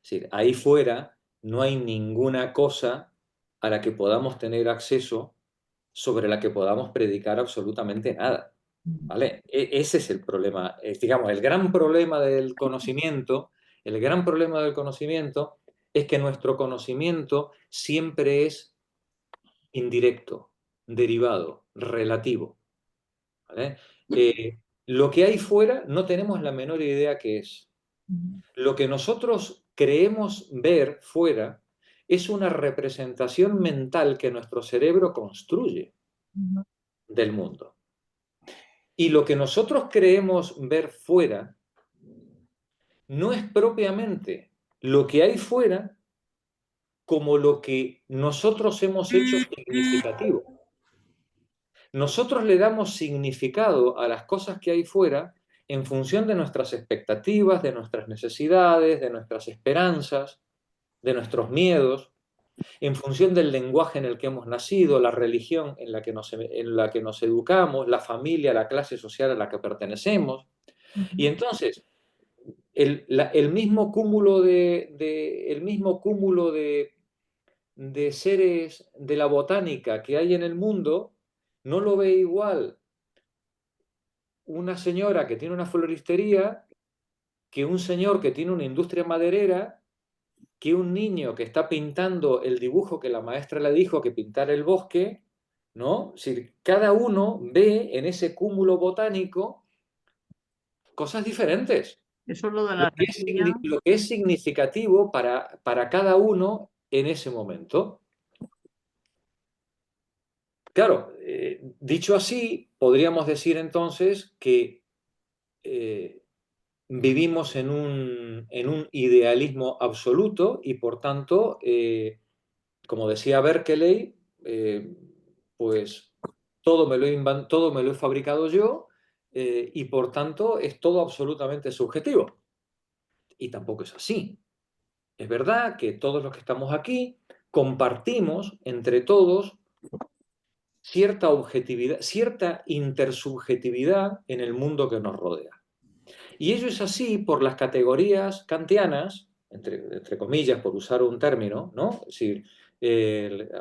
Speaker 1: Es decir, ahí fuera no hay ninguna cosa a la que podamos tener acceso, sobre la que podamos predicar absolutamente nada. ¿Vale? Ese es el problema. Digamos, el gran problema del conocimiento, es que nuestro conocimiento siempre es indirecto, derivado, relativo. ¿Vale? Lo que hay fuera no tenemos la menor idea qué es. Lo que nosotros creemos ver fuera es una representación mental que nuestro cerebro construye del mundo. Y lo que nosotros creemos ver fuera no es propiamente lo que hay fuera como lo que nosotros hemos hecho significativo. Nosotros le damos significado a las cosas que hay fuera en función de nuestras expectativas, de nuestras necesidades, de nuestras esperanzas, de nuestros miedos, en función del lenguaje en el que hemos nacido, la religión en la que nos educamos, la familia, la clase social a la que pertenecemos. Y entonces, el mismo cúmulo de seres de la botánica que hay en el mundo no lo ve igual una señora que tiene una floristería que un señor que tiene una industria maderera, que un niño que está pintando el dibujo que la maestra le dijo que pintara el bosque, ¿no? Es decir, cada uno ve en ese cúmulo botánico cosas diferentes.
Speaker 2: Eso es lo de la reseña.
Speaker 1: Lo que es significativo para cada uno en ese momento. Claro, dicho así, podríamos decir entonces que vivimos en un idealismo absoluto y por tanto, como decía Berkeley, pues todo me lo he fabricado yo y por tanto es todo absolutamente subjetivo. Y tampoco es así. Es verdad que todos los que estamos aquí compartimos entre todos cierta objetividad, cierta intersubjetividad en el mundo que nos rodea. Y ello es así por las categorías kantianas, entre comillas, por usar un término, ¿no? Es decir,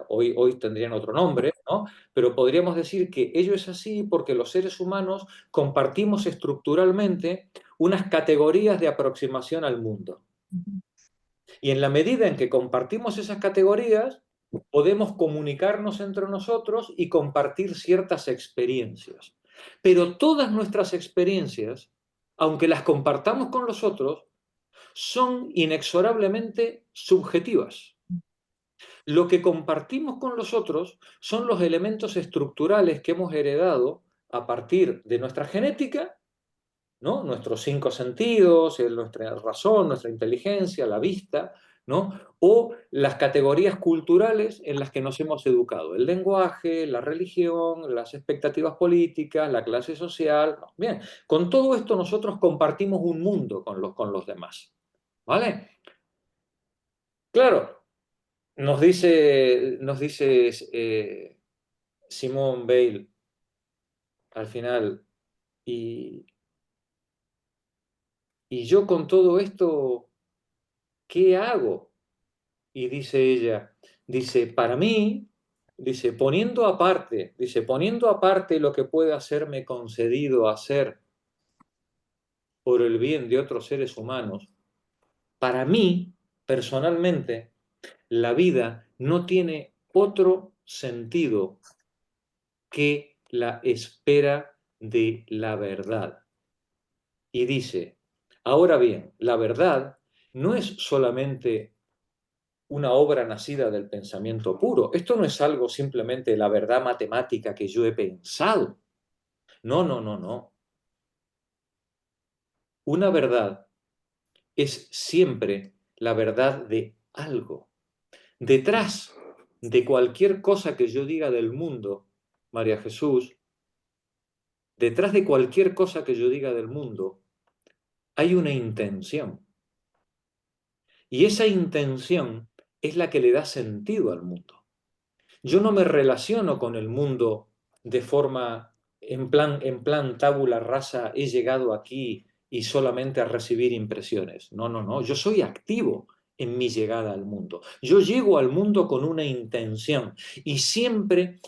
Speaker 1: hoy tendrían otro nombre, ¿no? Pero podríamos decir que ello es así porque los seres humanos compartimos estructuralmente unas categorías de aproximación al mundo. Y en la medida en que compartimos esas categorías, podemos comunicarnos entre nosotros y compartir ciertas experiencias. Pero todas nuestras experiencias, aunque las compartamos con los otros, son inexorablemente subjetivas. Lo que compartimos con los otros son los elementos estructurales que hemos heredado a partir de nuestra genética, ¿no? Nuestros 5 sentidos, nuestra razón, nuestra inteligencia, la vista, ¿no? O las categorías culturales en las que nos hemos educado, el lenguaje, la religión, las expectativas políticas, la clase social. Bien, con todo esto nosotros compartimos un mundo con los demás, ¿vale? Claro, nos dice Simone Weil al final, y yo con todo esto, ¿qué hago? Y dice ella, para mí, poniendo aparte lo que pueda serme concedido hacer por el bien de otros seres humanos, para mí, personalmente, la vida no tiene otro sentido que la espera de la verdad. Y dice, ahora bien, la verdad no es solamente una obra nacida del pensamiento puro. Esto no es algo simplemente la verdad matemática que yo he pensado. No, no, no, no. Una verdad es siempre la verdad de algo. Detrás de cualquier cosa que yo diga del mundo, María Jesús, detrás de cualquier cosa que yo diga del mundo, hay una intención. Y esa intención es la que le da sentido al mundo. Yo no me relaciono con el mundo de forma, en plan tabula rasa, he llegado aquí y solamente a recibir impresiones. No, no, no, yo soy activo en mi llegada al mundo. Yo llego al mundo con una intención y siempre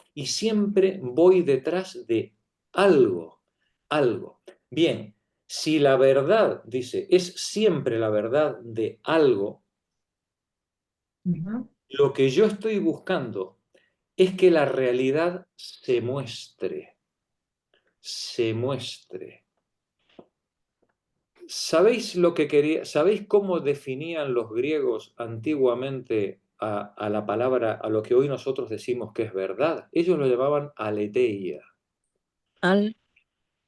Speaker 1: voy detrás de algo, algo. Bien, si la verdad, dice, es siempre la verdad de algo, lo que yo estoy buscando es que la realidad se muestre. Se muestre. ¿Sabéis cómo definían los griegos antiguamente a la palabra, a lo que hoy nosotros decimos que es verdad? Ellos lo llamaban aletheia.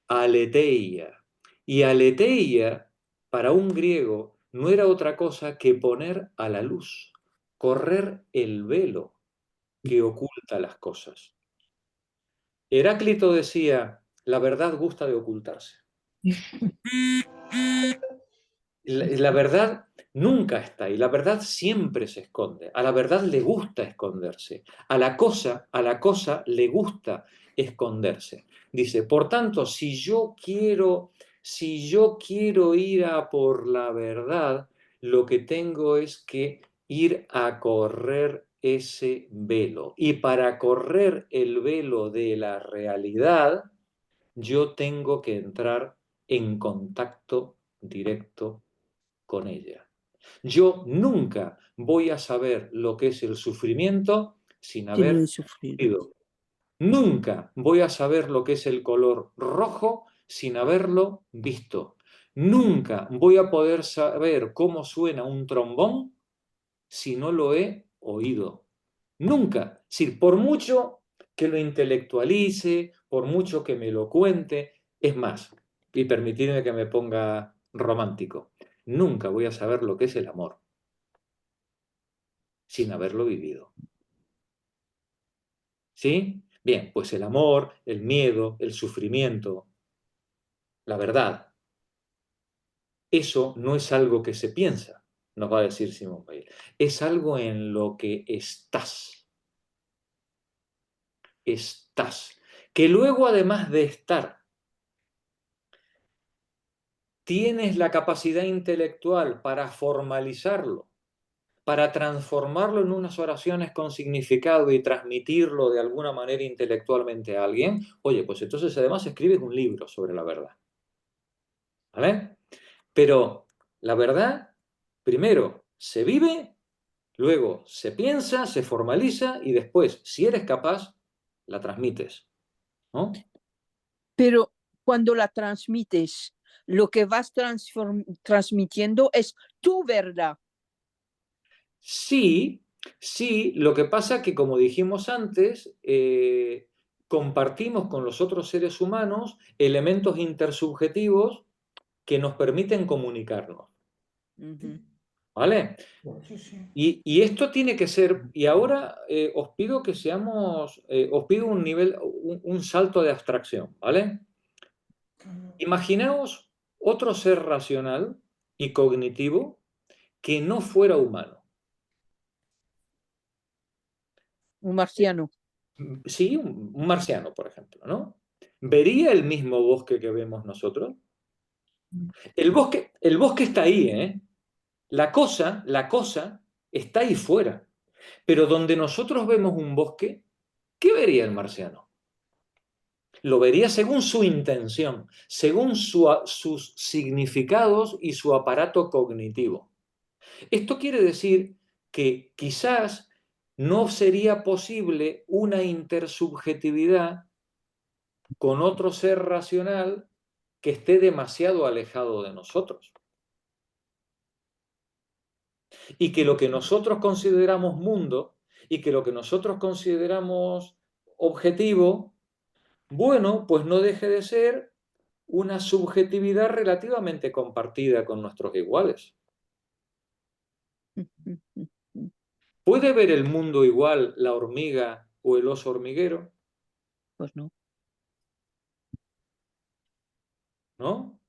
Speaker 1: Aletheia. Y aletheia, para un griego, no era otra cosa que poner a la luz, correr el velo que oculta las cosas. Heráclito decía, la verdad gusta de ocultarse. La verdad nunca está y la verdad siempre se esconde. A la verdad le gusta esconderse. A la cosa le gusta esconderse. Dice, por tanto, si yo quiero ir a por la verdad, lo que tengo es que ir a correr ese velo. Y para correr el velo de la realidad, yo tengo que entrar en contacto directo con ella. Yo nunca voy a saber lo que es el sufrimiento sin haber sufrido. Nunca voy a saber lo que es el color rojo sin haberlo visto. Nunca voy a poder saber cómo suena un trombón si no lo he oído. Nunca. Es decir, por mucho que lo intelectualice, por mucho que me lo cuente, es más, y permitidme que me ponga romántico, nunca voy a saber lo que es el amor sin haberlo vivido. ¿Sí? Bien, pues el amor, el miedo, el sufrimiento, la verdad, eso no es algo que se piensa, nos va a decir Simone Weil, es algo en lo que estás. Estás. Que luego, además de estar, tienes la capacidad intelectual para formalizarlo, para transformarlo en unas oraciones con significado y transmitirlo de alguna manera intelectualmente a alguien, oye, pues entonces además escribes un libro sobre la verdad. ¿Vale? Pero la verdad, primero, se vive, luego se piensa, se formaliza y después, si eres capaz, la transmites, ¿no?
Speaker 6: Pero cuando la transmites, lo que vas transmitiendo es tu verdad.
Speaker 1: Sí, sí, lo que pasa que, como dijimos antes, compartimos con los otros seres humanos elementos intersubjetivos que nos permiten comunicarnos, ¿vale?
Speaker 5: Sí, sí.
Speaker 1: Y esto tiene que ser, y ahora os pido que seamos, os pido un nivel, un salto de abstracción, ¿vale? Imaginaos otro ser racional y cognitivo que no fuera humano.
Speaker 6: Un marciano.
Speaker 1: Sí, un marciano, por ejemplo, ¿no? ¿Vería el mismo bosque que vemos nosotros? El bosque está ahí, ¿eh? La cosa está ahí fuera. Pero donde nosotros vemos un bosque, ¿qué vería el marciano? Lo vería según su intención, según sus significados y su aparato cognitivo. Esto quiere decir que quizás no sería posible una intersubjetividad con otro ser racional que esté demasiado alejado de nosotros. Y que lo que nosotros consideramos mundo y que lo que nosotros consideramos objetivo, bueno, pues no deje de ser una subjetividad relativamente compartida con nuestros iguales. ¿Puede ver el mundo igual la hormiga o el oso hormiguero?
Speaker 6: Pues no.
Speaker 1: ¿No?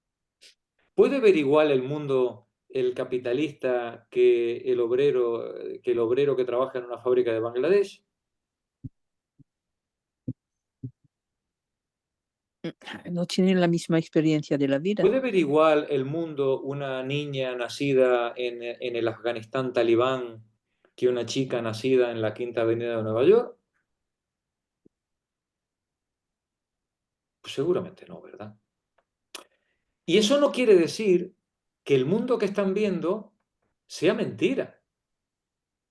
Speaker 1: ¿Puede ver igual el mundo el capitalista que el obrero que trabaja en una fábrica de Bangladesh?
Speaker 6: No tienen la misma experiencia de la vida.
Speaker 1: ¿Puede ver igual el mundo una niña nacida en el Afganistán talibán que una chica nacida en la Quinta Avenida de Nueva York? Pues seguramente no, ¿verdad? Y eso no quiere decir que el mundo que están viendo sea mentira.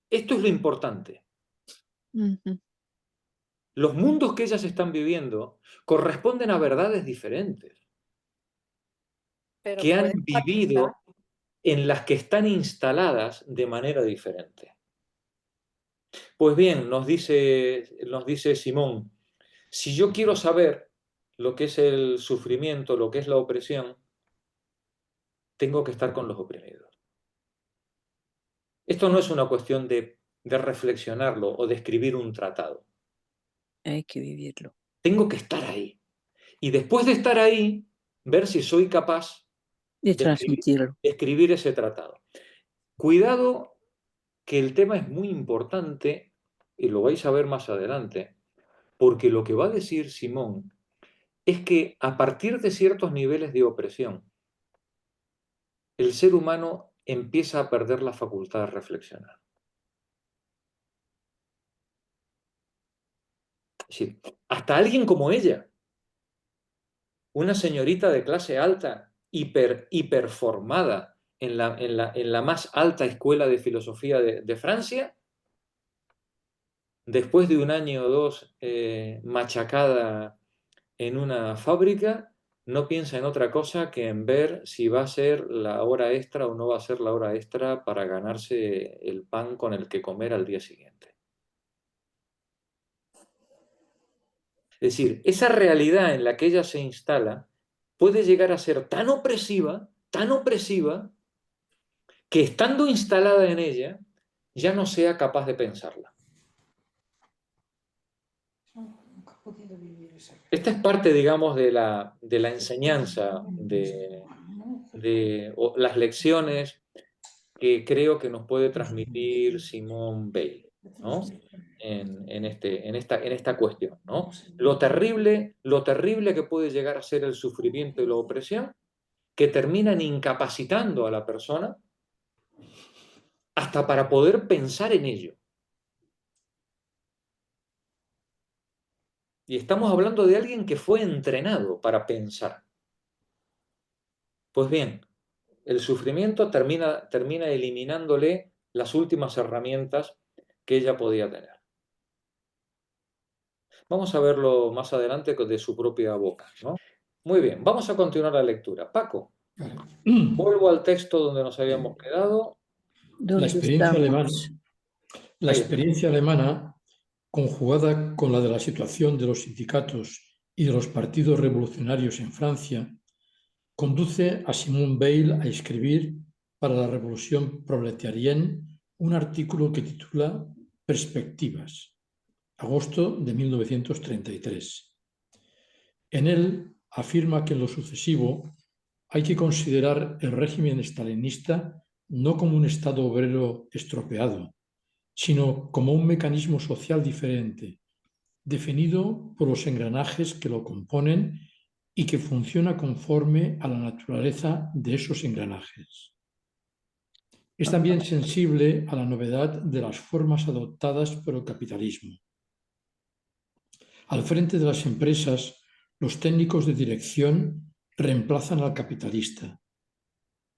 Speaker 1: Esto es lo importante. Los mundos que ellas están viviendo corresponden a verdades diferentes,
Speaker 8: Pero
Speaker 1: que han
Speaker 8: pueden
Speaker 1: vivido,
Speaker 8: empatizar.
Speaker 1: en las que están instaladas de manera diferente. Pues bien, nos dice Simón, si yo quiero saber lo que es el sufrimiento, lo que es la opresión, tengo que estar con los oprimidos. Esto no es una cuestión de reflexionarlo o de escribir un tratado.
Speaker 6: Hay que vivirlo.
Speaker 1: Tengo que estar ahí. Y después de estar ahí, ver si soy capaz
Speaker 6: De
Speaker 1: de
Speaker 6: transmitirlo.
Speaker 1: escribir ese tratado. Cuidado, que el tema es muy importante y lo vais a ver más adelante, porque lo que va a decir Simón es que a partir de ciertos niveles de opresión, el ser humano empieza a perder la facultad de reflexionar. Es decir, hasta alguien como ella, una señorita de clase alta, hiperformada en la más alta escuela de filosofía de Francia, después de un año o dos machacada en una fábrica, no piensa en otra cosa que en ver si va a ser la hora extra o no va a ser la hora extra para ganarse el pan con el que comer al día siguiente. Es decir, esa realidad en la que ella se instala puede llegar a ser tan opresiva, que estando instalada en ella, ya no sea capaz de pensarla.
Speaker 5: Nunca he podido vivir esa.
Speaker 1: Esta es parte, digamos, de la enseñanza, o las lecciones que creo que nos puede transmitir Simone Weil, ¿no? En esta cuestión, ¿no? Lo terrible que puede llegar a ser el sufrimiento y la opresión, que terminan incapacitando a la persona hasta para poder pensar en ello. Y estamos hablando de alguien que fue entrenado para pensar. Pues bien, el sufrimiento termina eliminándole las últimas herramientas que ella podía tener. Vamos a verlo más adelante de su propia boca, ¿no? Muy bien, vamos a continuar la lectura. Paco, vuelvo al texto donde nos habíamos quedado.
Speaker 7: La experiencia alemana, conjugada con la de la situación de los sindicatos y de los partidos revolucionarios en Francia, conduce a Simone Weil a escribir para la Revolución Proletarienne un artículo que titula Perspectivas, agosto de 1933. En él afirma que en lo sucesivo hay que considerar el régimen stalinista no como un Estado obrero estropeado, sino como un mecanismo social diferente, definido por los engranajes que lo componen y que funciona conforme a la naturaleza de esos engranajes. Es también sensible a la novedad de las formas adoptadas por el capitalismo. Al frente de las empresas, los técnicos de dirección reemplazan al capitalista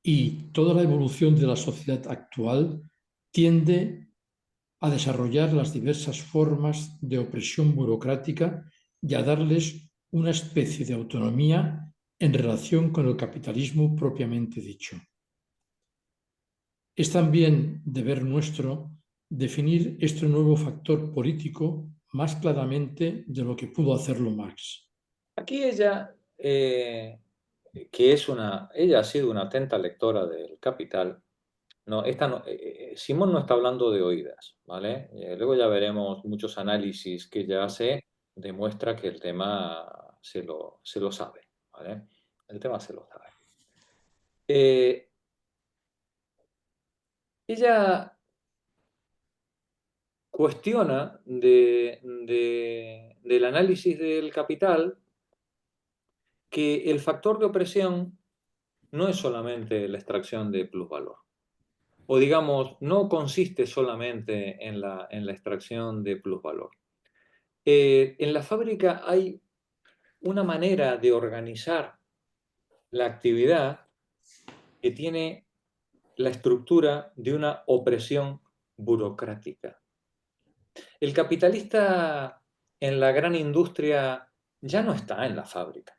Speaker 7: y toda la evolución de la sociedad actual tiende a desarrollar las diversas formas de opresión burocrática y a darles una especie de autonomía en relación con el capitalismo propiamente dicho. Es también deber nuestro definir este nuevo factor político más claramente de lo que pudo hacerlo Marx.
Speaker 1: Aquí ella, ella ha sido una atenta lectora del Capital. No, Simón no está hablando de oídas, ¿vale? Luego ya veremos muchos análisis que ella hace, demuestra que el tema se lo sabe, ¿vale? El tema se lo sabe. Ella cuestiona del análisis del Capital que el factor de opresión no es solamente la extracción de plusvalor. O digamos, no consiste solamente en la extracción de plusvalor. En la fábrica hay una manera de organizar la actividad que tiene la estructura de una opresión burocrática. El capitalista en la gran industria ya no está en la fábrica.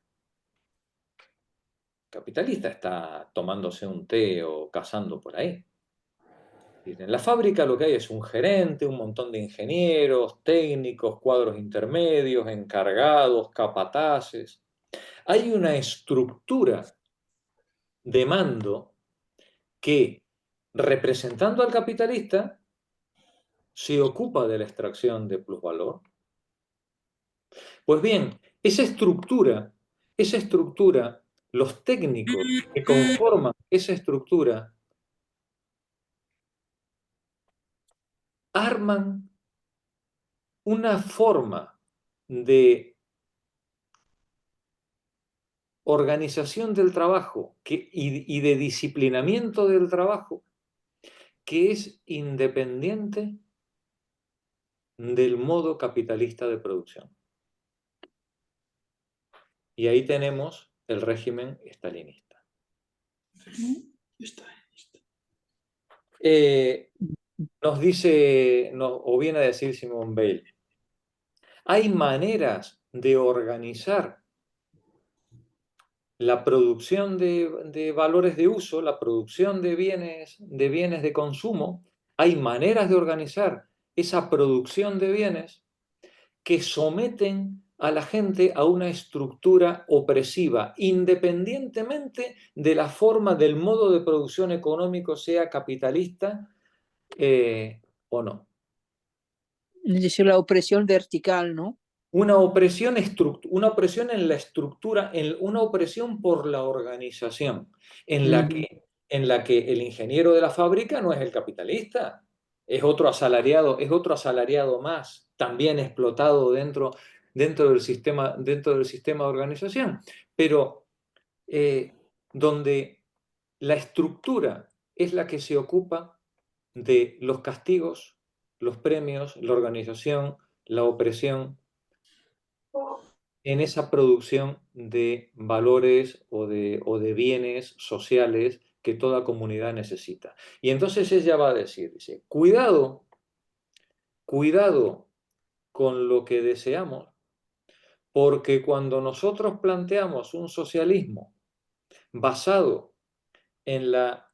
Speaker 1: El capitalista está tomándose un té o cazando por ahí. En la fábrica lo que hay es un gerente, un montón de ingenieros, técnicos, cuadros intermedios, encargados, capataces. Hay una estructura de mando que, representando al capitalista, se ocupa de la extracción de plusvalor. Pues bien, esa estructura, los técnicos que conforman esa estructura, arman una forma de organización del trabajo y de disciplinamiento del trabajo que es independiente del modo capitalista de producción. Y ahí tenemos el régimen stalinista. Nos dice, o viene a decir Simone Weil, hay maneras de organizar la producción de valores de uso, la producción de bienes de consumo, hay maneras de organizar esa producción de bienes que someten a la gente a una estructura opresiva, independientemente de la forma del modo de producción económico, sea capitalista o no.
Speaker 6: Es decir, la opresión vertical, ¿no?
Speaker 1: Una opresión en la estructura, una opresión por la organización, en la que el ingeniero de la fábrica no es el capitalista, es otro asalariado más, también explotado dentro del sistema de organización, pero donde la estructura es la que se ocupa de los castigos, los premios, la organización, la opresión, en esa producción de valores o de bienes sociales que toda comunidad necesita. Y entonces ella va a decir, dice, cuidado con lo que deseamos, porque cuando nosotros planteamos un socialismo basado en la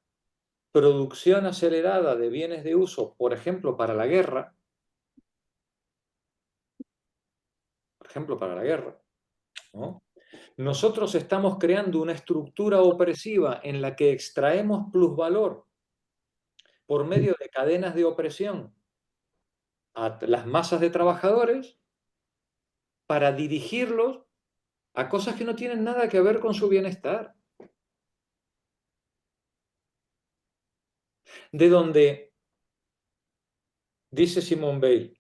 Speaker 1: producción acelerada de bienes de uso, por ejemplo, para la guerra, ¿no? Nosotros estamos creando una estructura opresiva en la que extraemos plusvalor por medio de cadenas de opresión a las masas de trabajadores para dirigirlos a cosas que no tienen nada que ver con su bienestar. De donde, dice Simone Weil,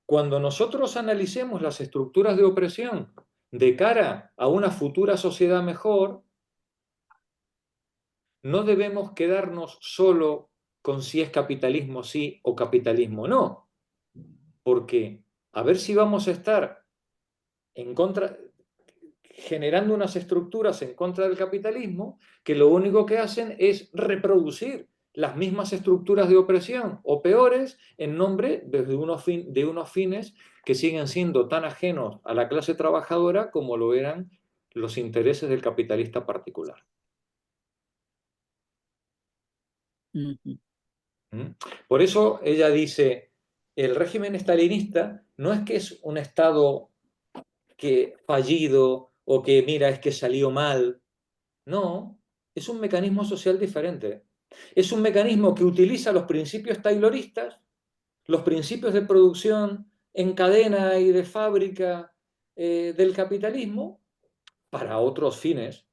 Speaker 1: cuando nosotros analicemos las estructuras de opresión de cara a una futura sociedad mejor, no debemos quedarnos solo con si es capitalismo sí o capitalismo no, porque a ver si vamos a estar en contra, generando unas estructuras en contra del capitalismo que lo único que hacen es reproducir las mismas estructuras de opresión o peores en nombre de unos fines que siguen siendo tan ajenos a la clase trabajadora como lo eran los intereses del capitalista particular. Por eso ella dice, el régimen estalinista no es que es un Estado que fallido o que mira es que salió mal. No, es un mecanismo social diferente. Es un mecanismo que utiliza los principios tayloristas, los principios de producción en cadena y de fábrica del capitalismo para otros fines,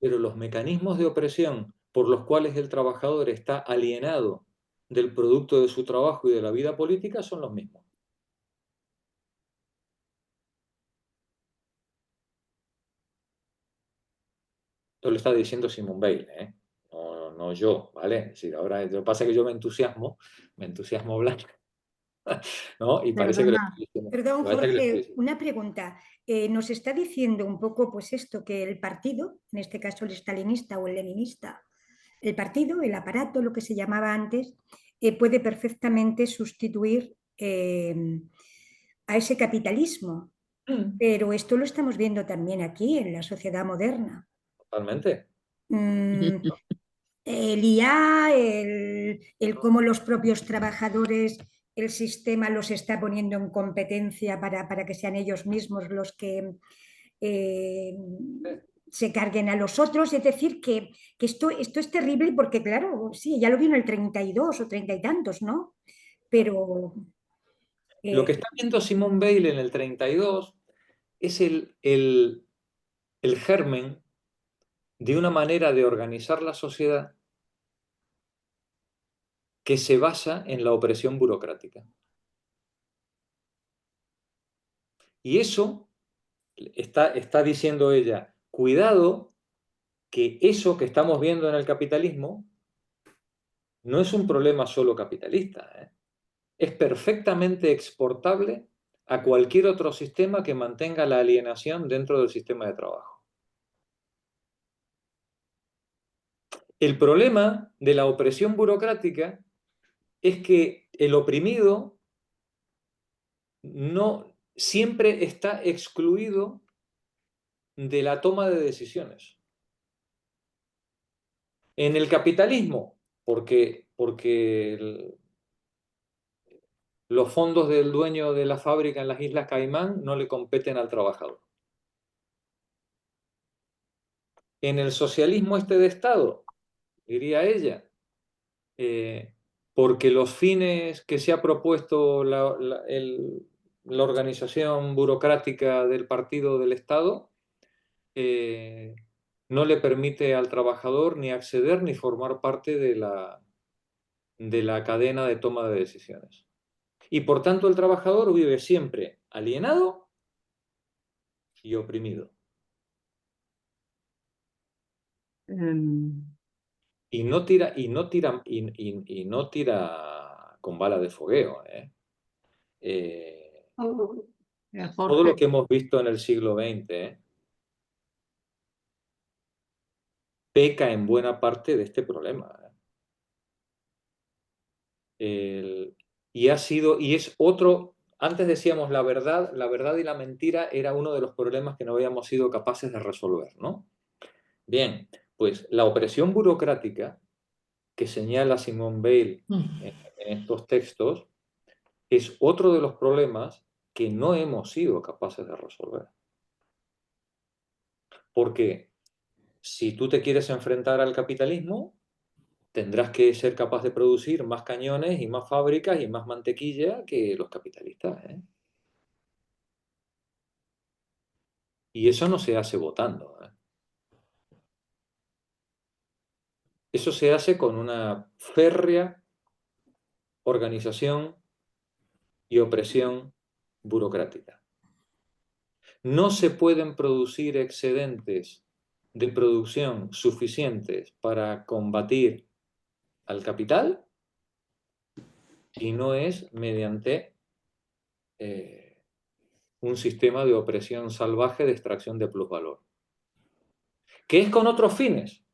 Speaker 1: pero los mecanismos de opresión por los cuales el trabajador está alienado del producto de su trabajo y de la vida política son los mismos. Esto lo está diciendo Simone Weil, ¿eh? No yo, ¿vale? Es decir, ahora lo que pasa es que yo me entusiasmo hablar, ¿no? Y parece que lo estoy diciendo.
Speaker 9: Perdón,
Speaker 1: Parece que lo estoy
Speaker 9: Jorge,
Speaker 1: diciendo.
Speaker 9: una pregunta. Nos está diciendo un poco, pues esto, que el partido, en este caso el stalinista o el leninista, el partido, el aparato, lo que se llamaba antes, puede perfectamente sustituir a ese capitalismo. Pero esto lo estamos viendo también aquí, en la sociedad moderna.
Speaker 1: Totalmente.
Speaker 9: El IA, el cómo los propios trabajadores, el sistema los está poniendo en competencia para que sean ellos mismos los que se carguen a los otros. Es decir, que esto es terrible porque, claro, sí, ya lo vino el 32 o 30 y tantos, ¿no? Pero...
Speaker 1: Lo que está viendo Simone Weil en el 32 es el germen de una manera de organizar la sociedad que se basa en la opresión burocrática. Y eso, está diciendo ella, cuidado que eso que estamos viendo en el capitalismo no es un problema solo capitalista, ¿eh? Es perfectamente exportable a cualquier otro sistema que mantenga la alienación dentro del sistema de trabajo. El problema de la opresión burocrática es que el oprimido no siempre está excluido de la toma de decisiones. En el capitalismo, porque los fondos del dueño de la fábrica en las Islas Caimán no le competen al trabajador. En el socialismo de Estado, diría ella, porque los fines que se ha propuesto la organización burocrática del partido del Estado no le permite al trabajador ni acceder ni formar parte de la cadena de toma de decisiones. Y por tanto el trabajador vive siempre alienado y oprimido. Y no tira, y no tira con bala de fogueo, ¿eh? Todo lo que hemos visto en el siglo XX peca en buena parte de este problema. Y es otro, antes decíamos la verdad y la mentira era uno de los problemas que no habíamos sido capaces de resolver, ¿no? Bien, pues la opresión burocrática que señala Simone Weil en estos textos es otro de los problemas que no hemos sido capaces de resolver. Porque si tú te quieres enfrentar al capitalismo, tendrás que ser capaz de producir más cañones y más fábricas y más mantequilla que los capitalistas, ¿eh? Y eso no se hace votando, ¿eh? Eso se hace con una férrea organización y opresión burocrática. No se pueden producir excedentes de producción suficientes para combatir al capital si no es mediante un sistema de opresión salvaje de extracción de plusvalor. ¿Que es con otros fines?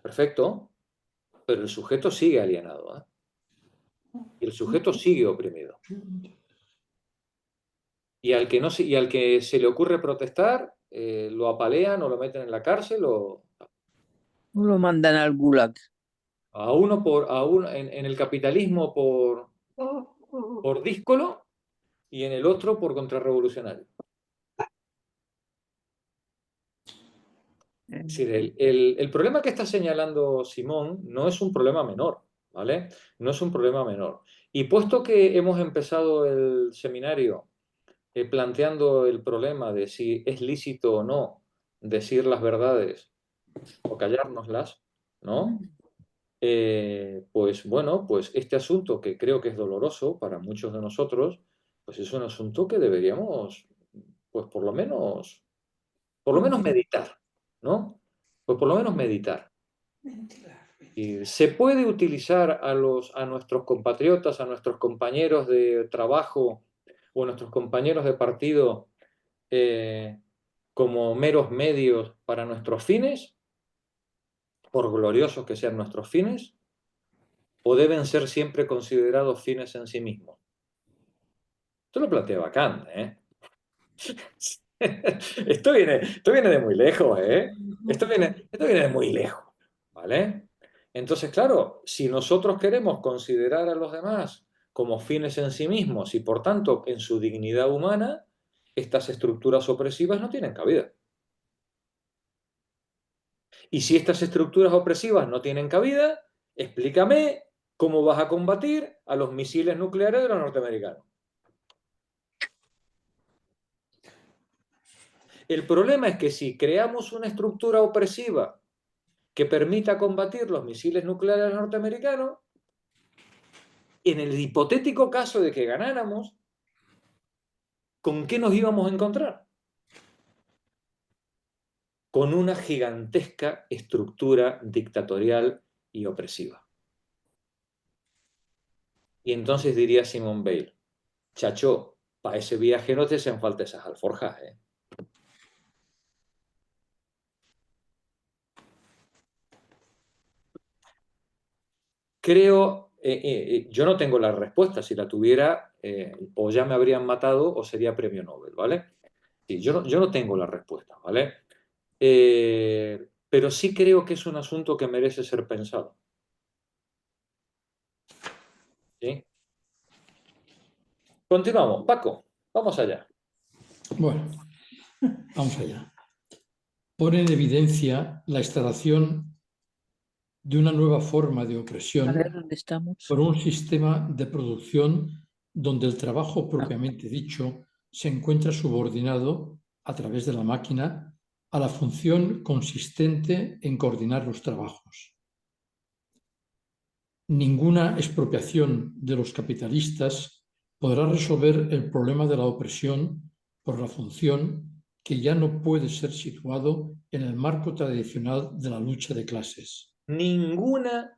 Speaker 1: Perfecto, pero el sujeto sigue alienado, ¿eh? Y el sujeto sigue oprimido. Y al que se le ocurre protestar, lo apalean o lo meten en la cárcel o...
Speaker 6: Lo mandan al gulag.
Speaker 1: En el capitalismo por díscolo y en el otro por contrarrevolucionario. Es decir, el problema que está señalando Simón no es un problema menor, ¿vale? No es un problema menor. Y puesto que hemos empezado el seminario planteando el problema de si es lícito o no decir las verdades o callárnoslas, ¿no? Pues bueno, pues este asunto que creo que es doloroso para muchos de nosotros, pues es un asunto que deberíamos, pues por lo menos meditar, ¿no? Pues por lo menos meditar. Y se puede utilizar a nuestros compatriotas, a nuestros compañeros de trabajo o a nuestros compañeros de partido como meros medios para nuestros fines, por gloriosos que sean nuestros fines, o deben ser siempre considerados fines en sí mismos. Esto lo planteaba Kant, ¿eh? Esto viene de muy lejos, ¿eh? Esto viene de muy lejos, ¿vale? Entonces, claro, si nosotros queremos considerar a los demás como fines en sí mismos y, por tanto, en su dignidad humana, estas estructuras opresivas no tienen cabida. Y si estas estructuras opresivas no tienen cabida, explícame cómo vas a combatir a los misiles nucleares de los norteamericanos. El problema es que si creamos una estructura opresiva que permita combatir los misiles nucleares norteamericanos, en el hipotético caso de que ganáramos, ¿con qué nos íbamos a encontrar? Con una gigantesca estructura dictatorial y opresiva. Y entonces diría Simone Weil, chacho, para ese viaje no te hacen falta esas alforjas, ¿eh? Creo, yo no tengo la respuesta, si la tuviera, o ya me habrían matado o sería premio Nobel, ¿vale? Sí, yo no tengo la respuesta, ¿vale? Pero sí creo que es un asunto que merece ser pensado. ¿Sí? Continuamos. Paco, vamos allá.
Speaker 7: Bueno, vamos allá. Pone en evidencia la instalación de una nueva forma de opresión
Speaker 6: A ver, ¿dónde estamos?
Speaker 7: por un sistema de producción donde el trabajo propiamente dicho se encuentra subordinado a través de la máquina a la función consistente en coordinar los trabajos. Ninguna expropiación de los capitalistas podrá resolver el problema de la opresión por la función que ya no puede ser situado en el marco tradicional de la lucha de clases.
Speaker 1: Ninguna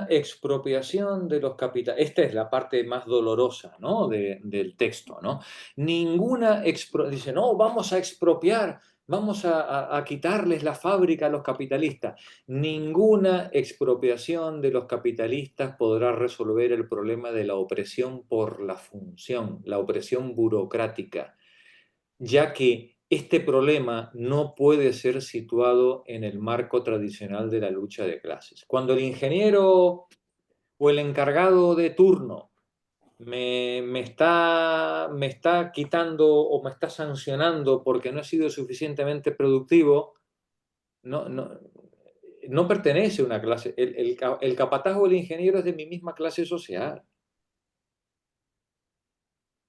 Speaker 1: expropiación de los capitales. Esta es la parte más dolorosa, ¿no? del texto, ¿no? Dice, no, vamos a expropiar, vamos a quitarles la fábrica a los capitalistas. Ninguna expropiación de los capitalistas podrá resolver el problema de la opresión por la función, la opresión burocrática, ya que este problema no puede ser situado en el marco tradicional de la lucha de clases. Cuando el ingeniero o el encargado de turno me está quitando o me está sancionando porque no he sido suficientemente productivo, no pertenece a una clase. El capataz o el ingeniero es de mi misma clase social.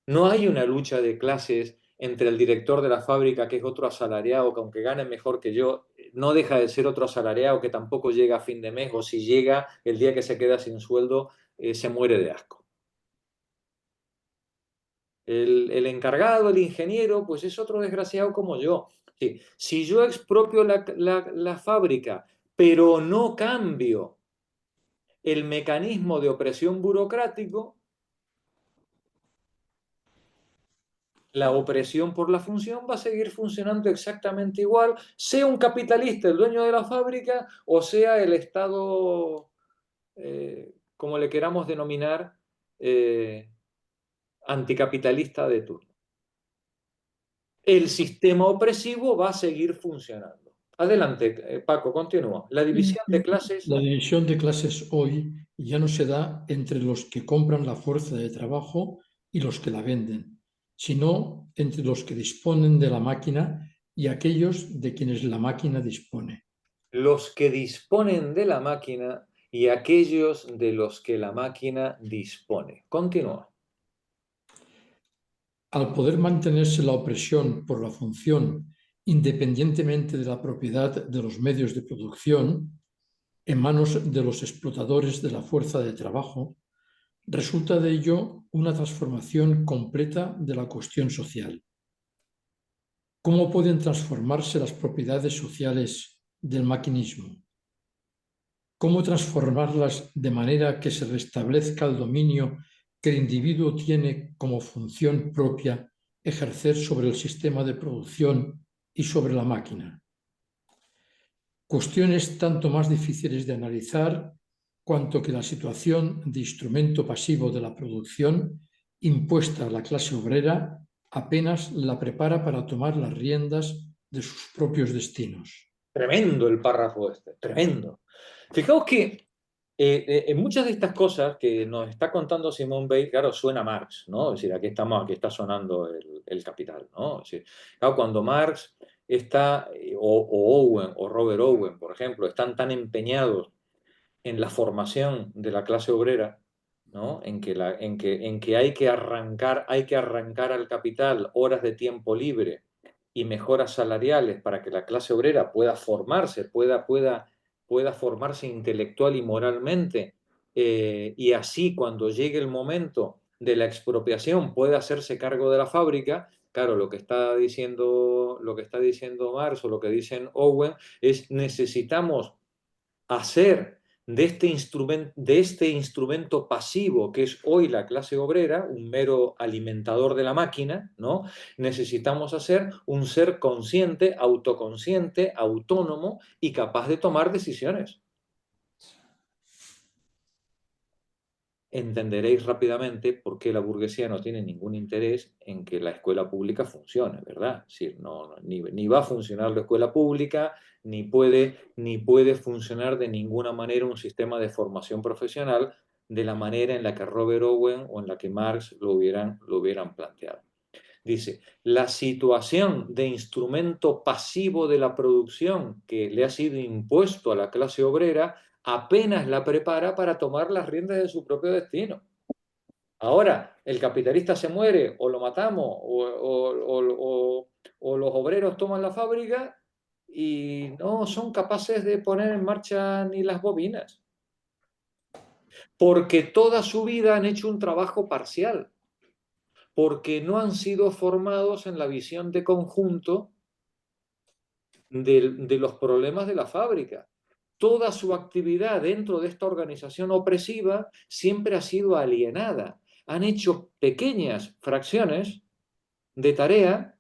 Speaker 1: No hay una lucha de clases entre el director de la fábrica, que es otro asalariado, que aunque gane mejor que yo, no deja de ser otro asalariado que tampoco llega a fin de mes, o si llega, el día que se queda sin sueldo, se muere de asco. El encargado, el ingeniero, pues es otro desgraciado como yo. Sí, si yo expropio la fábrica, pero no cambio el mecanismo de opresión burocrático, la opresión por la función va a seguir funcionando exactamente igual, sea un capitalista el dueño de la fábrica o sea el Estado, como le queramos denominar, anticapitalista de turno. El sistema opresivo va a seguir funcionando. Adelante, Paco, continúa. La división de clases...
Speaker 7: La división de clases hoy ya no se da entre los que compran la fuerza de trabajo y los que la venden, sino entre los que disponen de la máquina y aquellos de quienes la máquina dispone.
Speaker 1: Los que disponen de la máquina y aquellos de los que la máquina dispone. Continúa.
Speaker 7: Al poder mantenerse la opresión por la función independientemente de la propiedad de los medios de producción, en manos de los explotadores de la fuerza de trabajo, resulta de ello una transformación completa de la cuestión social. ¿Cómo pueden transformarse las propiedades sociales del maquinismo? ¿Cómo transformarlas de manera que se restablezca el dominio que el individuo tiene como función propia ejercer sobre el sistema de producción y sobre la máquina? Cuestiones tanto más difíciles de analizar cuanto que la situación de instrumento pasivo de la producción impuesta a la clase obrera apenas la prepara para tomar las riendas de sus propios destinos.
Speaker 1: Tremendo el párrafo este, tremendo. Fijaos que en muchas de estas cosas que nos está contando Simone Weil, claro, suena Marx, ¿no? Es decir, aquí está sonando el Capital, ¿no? Es decir, claro, cuando Marx está, o Owen, o Robert Owen, por ejemplo, están tan empeñados en la formación de la clase obrera, ¿no? En que hay que arrancar al capital horas de tiempo libre y mejoras salariales para que la clase obrera pueda formarse, pueda formarse intelectual y moralmente, y así cuando llegue el momento de la expropiación pueda hacerse cargo de la fábrica. Claro, lo que está diciendo Marx o lo que dicen Owen es: necesitamos hacer de este instrumento pasivo que es hoy la clase obrera, un mero alimentador de la máquina, ¿no? Necesitamos hacer un ser consciente, autoconsciente, autónomo y capaz de tomar decisiones. Entenderéis rápidamente por qué la burguesía no tiene ningún interés en que la escuela pública funcione, ¿verdad? Es decir, ni va a funcionar la escuela pública, ni puede funcionar de ninguna manera un sistema de formación profesional de la manera en la que Robert Owen o en la que Marx lo hubieran planteado. Dice, la situación de instrumento pasivo de la producción que le ha sido impuesto a la clase obrera apenas la prepara para tomar las riendas de su propio destino. Ahora, el capitalista se muere, o lo matamos, o los obreros toman la fábrica y no son capaces de poner en marcha ni las bobinas. Porque toda su vida han hecho un trabajo parcial. Porque no han sido formados en la visión de conjunto de los problemas de la fábrica. toda su actividad dentro de esta organización opresiva siempre ha sido alienada. Han hecho pequeñas fracciones de tarea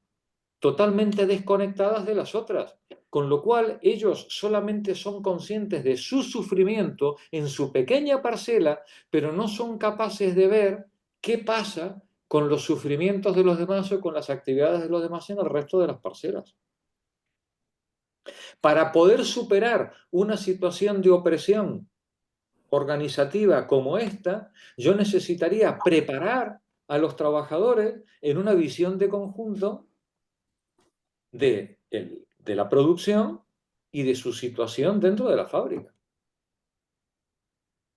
Speaker 1: totalmente desconectadas de las otras, con lo cual ellos solamente son conscientes de su sufrimiento en su pequeña parcela, pero no son capaces de ver qué pasa con los sufrimientos de los demás o con las actividades de los demás en el resto de las parcelas. Para poder superar una situación de opresión organizativa como esta, yo necesitaría preparar a los trabajadores en una visión de conjunto de la producción y de su situación dentro de la fábrica.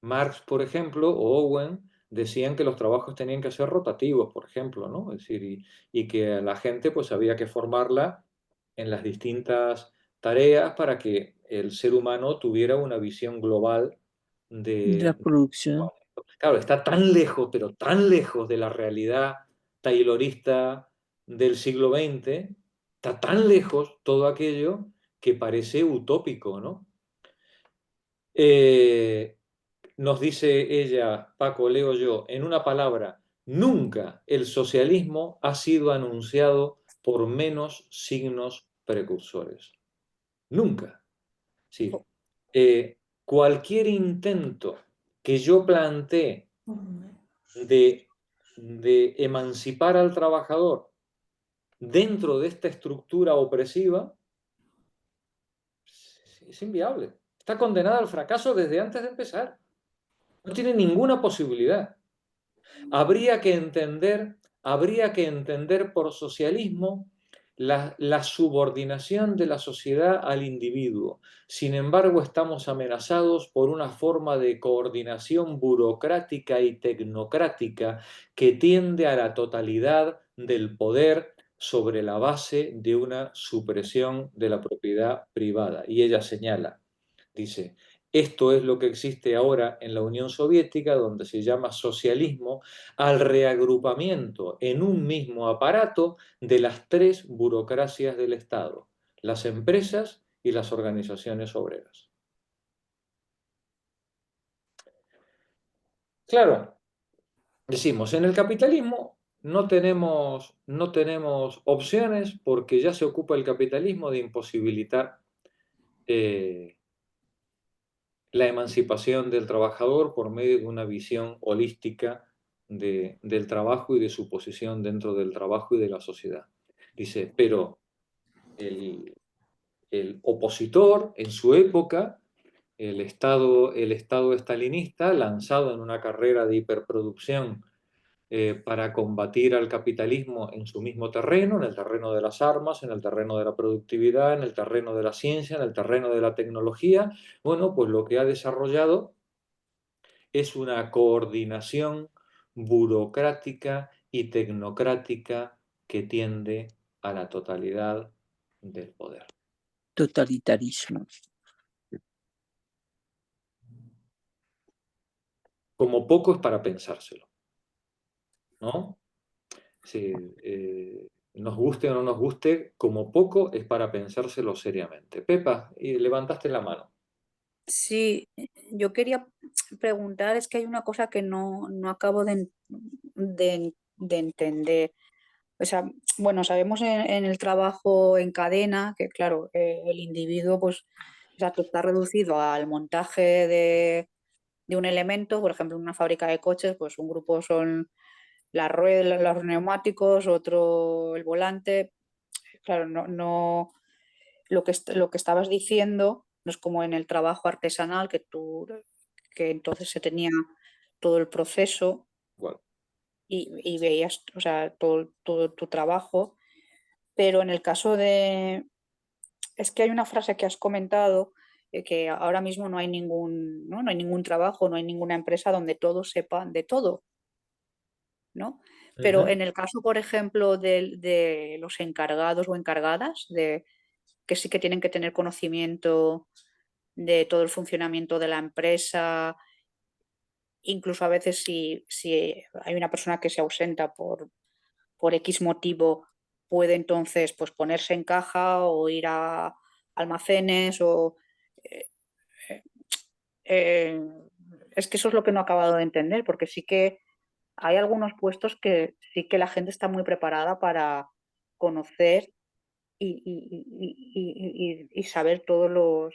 Speaker 1: Marx, por ejemplo, o Owen decían que los trabajos tenían que ser rotativos, por ejemplo, ¿no? Es decir, y que a la gente pues había que formarla en las distintas tareas para que el ser humano tuviera una visión global
Speaker 6: de la
Speaker 1: de...
Speaker 6: producción.
Speaker 1: Claro, está tan lejos, pero tan lejos de la realidad taylorista del siglo XX, está tan lejos todo aquello que parece utópico, ¿no? Nos dice ella, Paco, leo yo, en una palabra, nunca el socialismo ha sido anunciado por menos signos precursores. Nunca. Sí. Cualquier intento que yo plantee de emancipar al trabajador dentro de esta estructura opresiva es inviable. Está condenada al fracaso desde antes de empezar. No tiene ninguna posibilidad. Habría que entender por socialismo la subordinación de la sociedad al individuo. Sin embargo, estamos amenazados por una forma de coordinación burocrática y tecnocrática que tiende a la totalidad del poder sobre la base de una supresión de la propiedad privada. Y ella señala, dice, esto es lo que existe ahora en la Unión Soviética, donde se llama socialismo, al reagrupamiento en un mismo aparato de las tres burocracias del Estado, las empresas y las organizaciones obreras. Claro, decimos, en el capitalismo no tenemos opciones porque ya se ocupa el capitalismo de imposibilitar la emancipación del trabajador por medio de una visión holística del trabajo y de su posición dentro del trabajo y de la sociedad. Dice, pero el opositor en su época, el Estado estalinista, lanzado en una carrera de hiperproducción para combatir al capitalismo en su mismo terreno, en el terreno de las armas, en el terreno de la productividad, en el terreno de la ciencia, en el terreno de la tecnología, bueno, pues lo que ha desarrollado es una coordinación burocrática y tecnocrática que tiende a la totalidad del poder.
Speaker 6: Totalitarismo.
Speaker 1: Como poco es para pensárselo, ¿no? Sí, nos guste o no nos guste, como poco es para pensárselo seriamente. Pepa, levantaste la mano.
Speaker 8: Sí, yo quería preguntar, es que hay una cosa que no acabo de entender. O sea, bueno, sabemos en el trabajo en cadena que, claro, el individuo, pues, exacto, está reducido al montaje de un elemento. Por ejemplo, en una fábrica de coches, pues un grupo son las ruedas, los neumáticos, otro el volante. Claro, lo que estabas diciendo no es como en el trabajo artesanal que entonces se tenía todo el proceso
Speaker 1: Bueno,
Speaker 8: y veías, o sea, todo tu trabajo, pero en el caso es que hay una frase que has comentado, que ahora mismo no hay no hay ningún trabajo, no hay ninguna empresa donde todos sepan de todo, ¿no? Pero en el caso, por ejemplo, de los encargados o encargadas, que sí que tienen que tener conocimiento de todo el funcionamiento de la empresa, incluso a veces si hay una persona que se ausenta por X motivo, puede entonces pues ponerse en caja o ir a almacenes o es que eso es lo que no he acabado de entender, porque sí que hay algunos puestos que sí que la gente está muy preparada para conocer y saber todas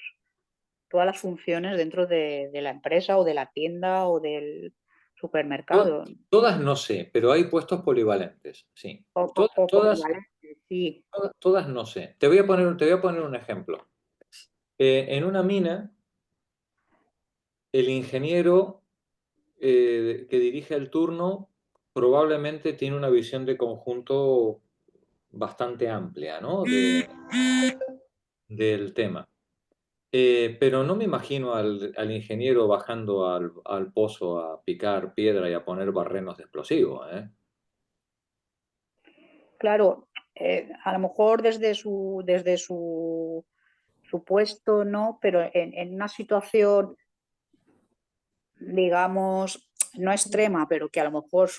Speaker 8: las funciones dentro de la empresa o de la tienda o del supermercado.
Speaker 1: Todas no sé, pero hay puestos polivalentes, sí.
Speaker 8: O
Speaker 1: Todas,
Speaker 8: polivalentes, sí.
Speaker 1: todas no sé. Te voy a poner un ejemplo. En una mina, el ingeniero que dirige el turno probablemente tiene una visión de conjunto bastante amplia, ¿no? Del tema. Pero no me imagino al ingeniero bajando al pozo a picar piedra y a poner barrenos de explosivos, ¿eh?
Speaker 8: Claro, a lo mejor desde su puesto no, pero en una situación, digamos, no extrema, pero que a lo mejor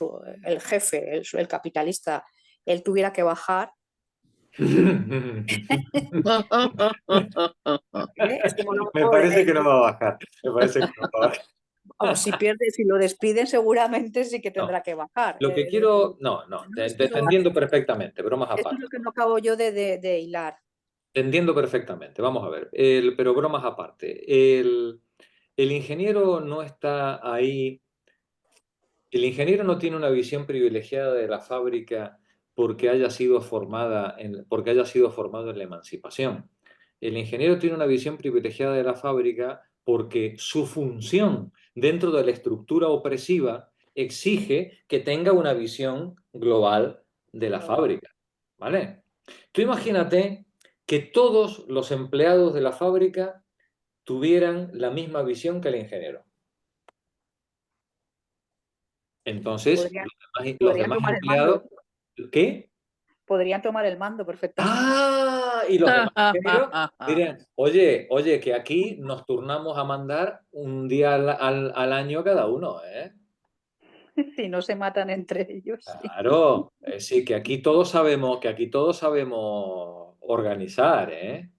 Speaker 8: el jefe, el capitalista, él tuviera que bajar. Es como a lo
Speaker 1: Me
Speaker 8: mejor,
Speaker 1: parece que no va a bajar. Me parece que no va a bajar.
Speaker 8: si lo despiden, seguramente sí que
Speaker 1: No.
Speaker 8: tendrá que bajar.
Speaker 1: Lo que quiero. No, te entiendo perfectamente, bromas
Speaker 8: Esto es
Speaker 1: aparte.
Speaker 8: lo que no acabo yo de hilar.
Speaker 1: Te entiendo perfectamente. Vamos a ver. Pero bromas aparte. El ingeniero no está ahí. El ingeniero no tiene una visión privilegiada de la fábrica porque haya sido porque haya sido formado en la emancipación. El ingeniero tiene una visión privilegiada de la fábrica porque su función dentro de la estructura opresiva exige que tenga una visión global de la fábrica, ¿vale? Tú imagínate que todos los empleados de la fábrica tuvieran la misma visión que el ingeniero. Entonces, los
Speaker 8: Podrían
Speaker 1: demás
Speaker 8: tomar el
Speaker 1: empleados,
Speaker 8: mando.
Speaker 1: ¿qué?
Speaker 8: Podrían tomar el mando perfectamente.
Speaker 1: ¡Ah! Y los demás ingenieros dirían, oye, que aquí nos turnamos a mandar un día al año cada uno, ¿eh?
Speaker 8: Si no se matan entre ellos. Sí.
Speaker 1: Claro, sí, que aquí todos sabemos organizar, ¿eh?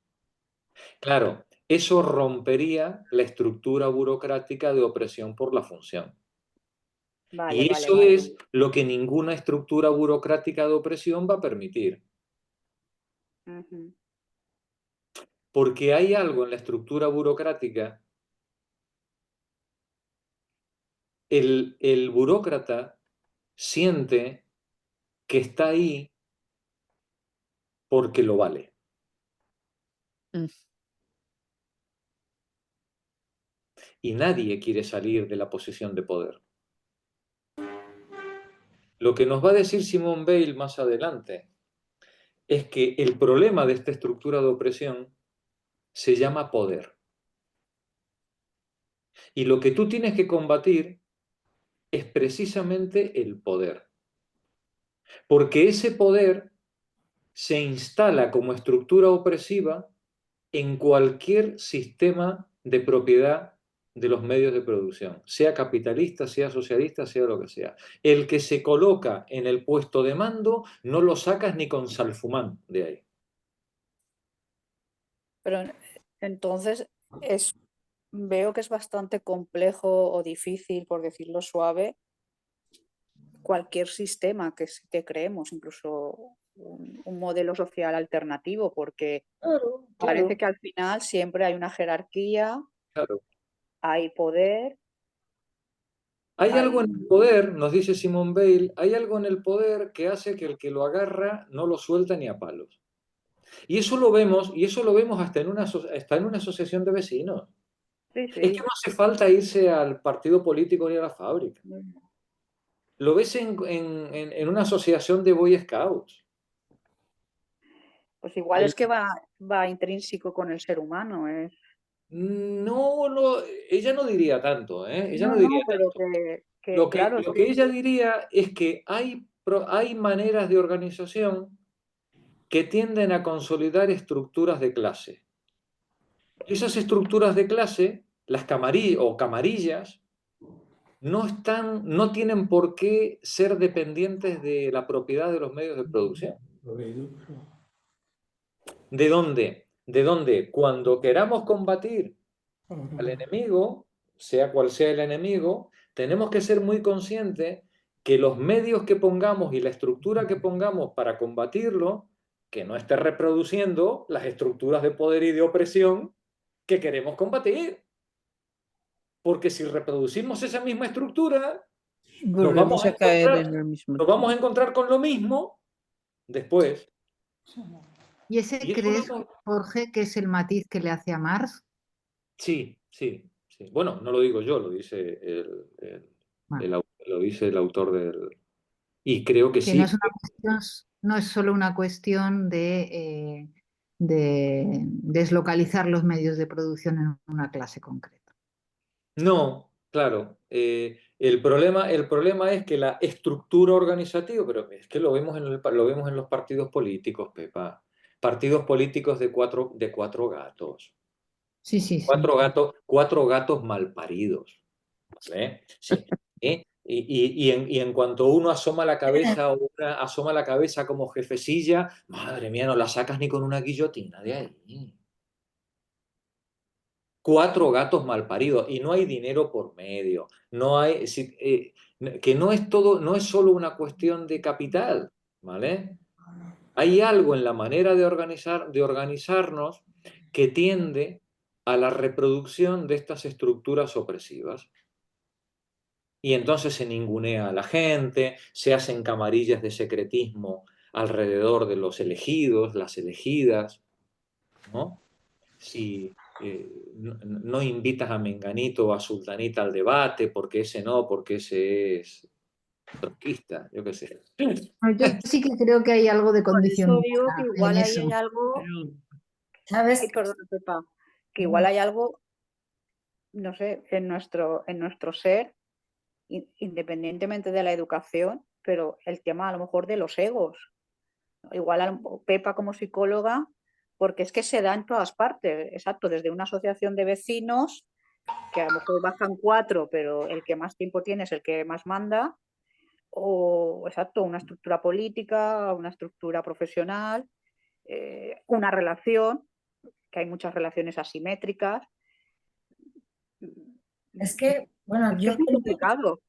Speaker 1: Claro, eso rompería la estructura burocrática de opresión por la función.
Speaker 8: Vale,
Speaker 1: Y
Speaker 8: vale,
Speaker 1: eso
Speaker 8: vale.
Speaker 1: es lo que ninguna estructura burocrática de opresión va a permitir.
Speaker 8: Ujú.
Speaker 1: Porque hay algo en la estructura burocrática. El burócrata siente que está ahí porque lo vale.
Speaker 2: Mm.
Speaker 1: Y nadie quiere salir de la posición de poder. Lo que nos va a decir Simone Weil más adelante es que el problema de esta estructura de opresión se llama poder. Y lo que tú tienes que combatir es precisamente el poder. Porque ese poder se instala como estructura opresiva en cualquier sistema de propiedad de los medios de producción, sea capitalista, sea socialista, sea lo que sea. El que se coloca en el puesto de mando no lo sacas ni con salfumán de ahí.
Speaker 8: Pero entonces veo que es bastante complejo o difícil, por decirlo suave, cualquier sistema que creemos, incluso un modelo social alternativo, porque
Speaker 1: Claro,
Speaker 8: parece que al final siempre hay una jerarquía,
Speaker 1: claro.
Speaker 8: hay poder.
Speaker 1: Hay algo en el poder, nos dice Simone Weil, hay algo en el poder que hace que el que lo agarra no lo suelta ni a palos. Y eso lo vemos hasta en una asociación de vecinos.
Speaker 8: Sí,
Speaker 1: Es que
Speaker 8: sí.
Speaker 1: no hace falta irse al partido político ni a la fábrica. Lo ves en una asociación de Boy Scouts.
Speaker 8: Pues igual es que va intrínseco con el ser humano.
Speaker 1: No, ella no diría tanto, ¿eh? Ella no
Speaker 8: No,
Speaker 1: diría
Speaker 8: pero
Speaker 1: tanto.
Speaker 8: que claro,
Speaker 1: Lo que ella diría es que hay maneras de organización que tienden a consolidar estructuras de clase. Y esas estructuras de clase, las camarillas, no tienen por qué ser dependientes de la propiedad de los medios de producción. ¿De dónde? De dónde cuando queramos combatir al enemigo, sea cual sea el enemigo, tenemos que ser muy conscientes que los medios que pongamos y la estructura que pongamos para combatirlo, que no esté reproduciendo las estructuras de poder y de opresión que queremos combatir. Porque si reproducimos esa misma estructura,
Speaker 6: Volvemos a caer en el mismo.
Speaker 1: nos vamos a encontrar con lo mismo después.
Speaker 10: ¿Y ese
Speaker 1: Y eso
Speaker 10: crees,
Speaker 1: no-
Speaker 10: Jorge, que es el matiz que le hace a Marx?
Speaker 1: Sí, sí, sí. Bueno, no lo digo yo, lo dice lo dice el autor del... Y creo que
Speaker 10: Que no
Speaker 1: sí.
Speaker 10: es una cuestión, no es solo una cuestión de deslocalizar los medios de producción en una clase concreta.
Speaker 1: No, claro. El problema es que la estructura organizativa, pero es que lo vemos lo vemos en los partidos políticos, Pepa. Partidos políticos de cuatro gatos.
Speaker 10: Sí, sí, sí.
Speaker 1: Cuatro gatos malparidos. ¿Vale? Sí. Y en cuanto uno asoma la cabeza o una asoma la cabeza como jefecilla, madre mía, no la sacas ni con una guillotina de ahí. Cuatro gatos malparidos y no hay dinero por medio. No hay, que no es todo, no es solo una cuestión de capital, ¿vale? Hay algo en la manera de organizarnos que tiende a la reproducción de estas estructuras opresivas. Y entonces se ningunea a la gente, se hacen camarillas de secretismo alrededor de los elegidos, las elegidas, ¿no? Si no invitas a Menganito o a Sultanita al debate, porque ese no, porque ese es tronquista, yo qué sé.
Speaker 10: Yo sí que creo que hay algo de
Speaker 8: Por
Speaker 10: condición
Speaker 8: eso digo que
Speaker 10: humana
Speaker 8: igual
Speaker 10: en
Speaker 8: ahí
Speaker 10: eso.
Speaker 8: hay algo,
Speaker 3: ¿Sabes?
Speaker 8: ay, perdona, Pepa, que igual hay algo, no sé, en nuestro ser, independientemente de la educación, pero el tema a lo mejor de los egos. Igual Pepa como psicóloga, porque es que se da en todas partes, exacto, desde una asociación de vecinos, que a lo mejor bajan 4, pero el que más tiempo tiene es el que más manda, o exacto, una estructura política, una estructura profesional, una relación, que hay muchas relaciones asimétricas.
Speaker 3: Es que, bueno,
Speaker 8: Es que es muy complicado.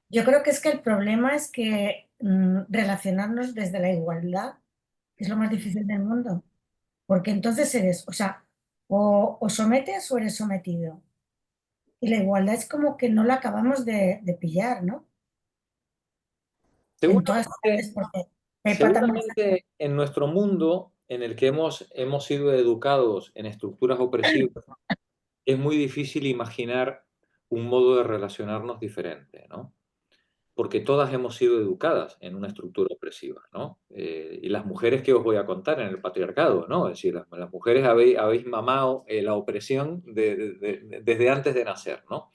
Speaker 3: yo creo que es que el problema es que relacionarnos desde la igualdad es lo más difícil del mundo. Porque entonces eres, o sea, o sometes o eres sometido. Y la igualdad es como que no la acabamos de pillar, ¿no? En todas partes, porque Pepa también.
Speaker 1: Seguramente en nuestro mundo, en el que hemos sido educados en estructuras opresivas, es muy difícil imaginar un modo de relacionarnos diferente, ¿no? Porque todas hemos sido educadas en una estructura opresiva, ¿no? Y las mujeres que os voy a contar en el patriarcado, ¿no? Es decir, las mujeres habéis mamado la opresión desde antes de nacer, ¿no?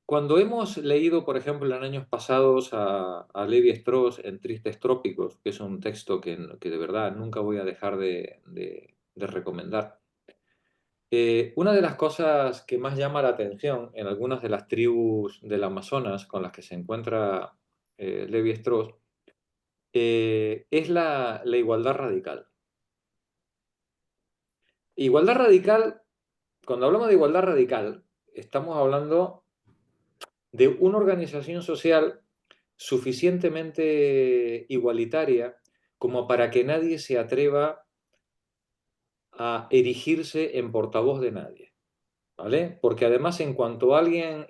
Speaker 1: Cuando hemos leído, por ejemplo, en años pasados a Levi-Strauss en Tristes Trópicos, que es un texto que de verdad nunca voy a dejar de recomendar, una de las cosas que más llama la atención en algunas de las tribus del Amazonas con las que se encuentra Levi-Strauss es la igualdad radical. Igualdad radical, cuando hablamos de igualdad radical, estamos hablando de una organización social suficientemente igualitaria como para que nadie se atreva a erigirse en portavoz de nadie. ¿Vale? Porque además en cuanto alguien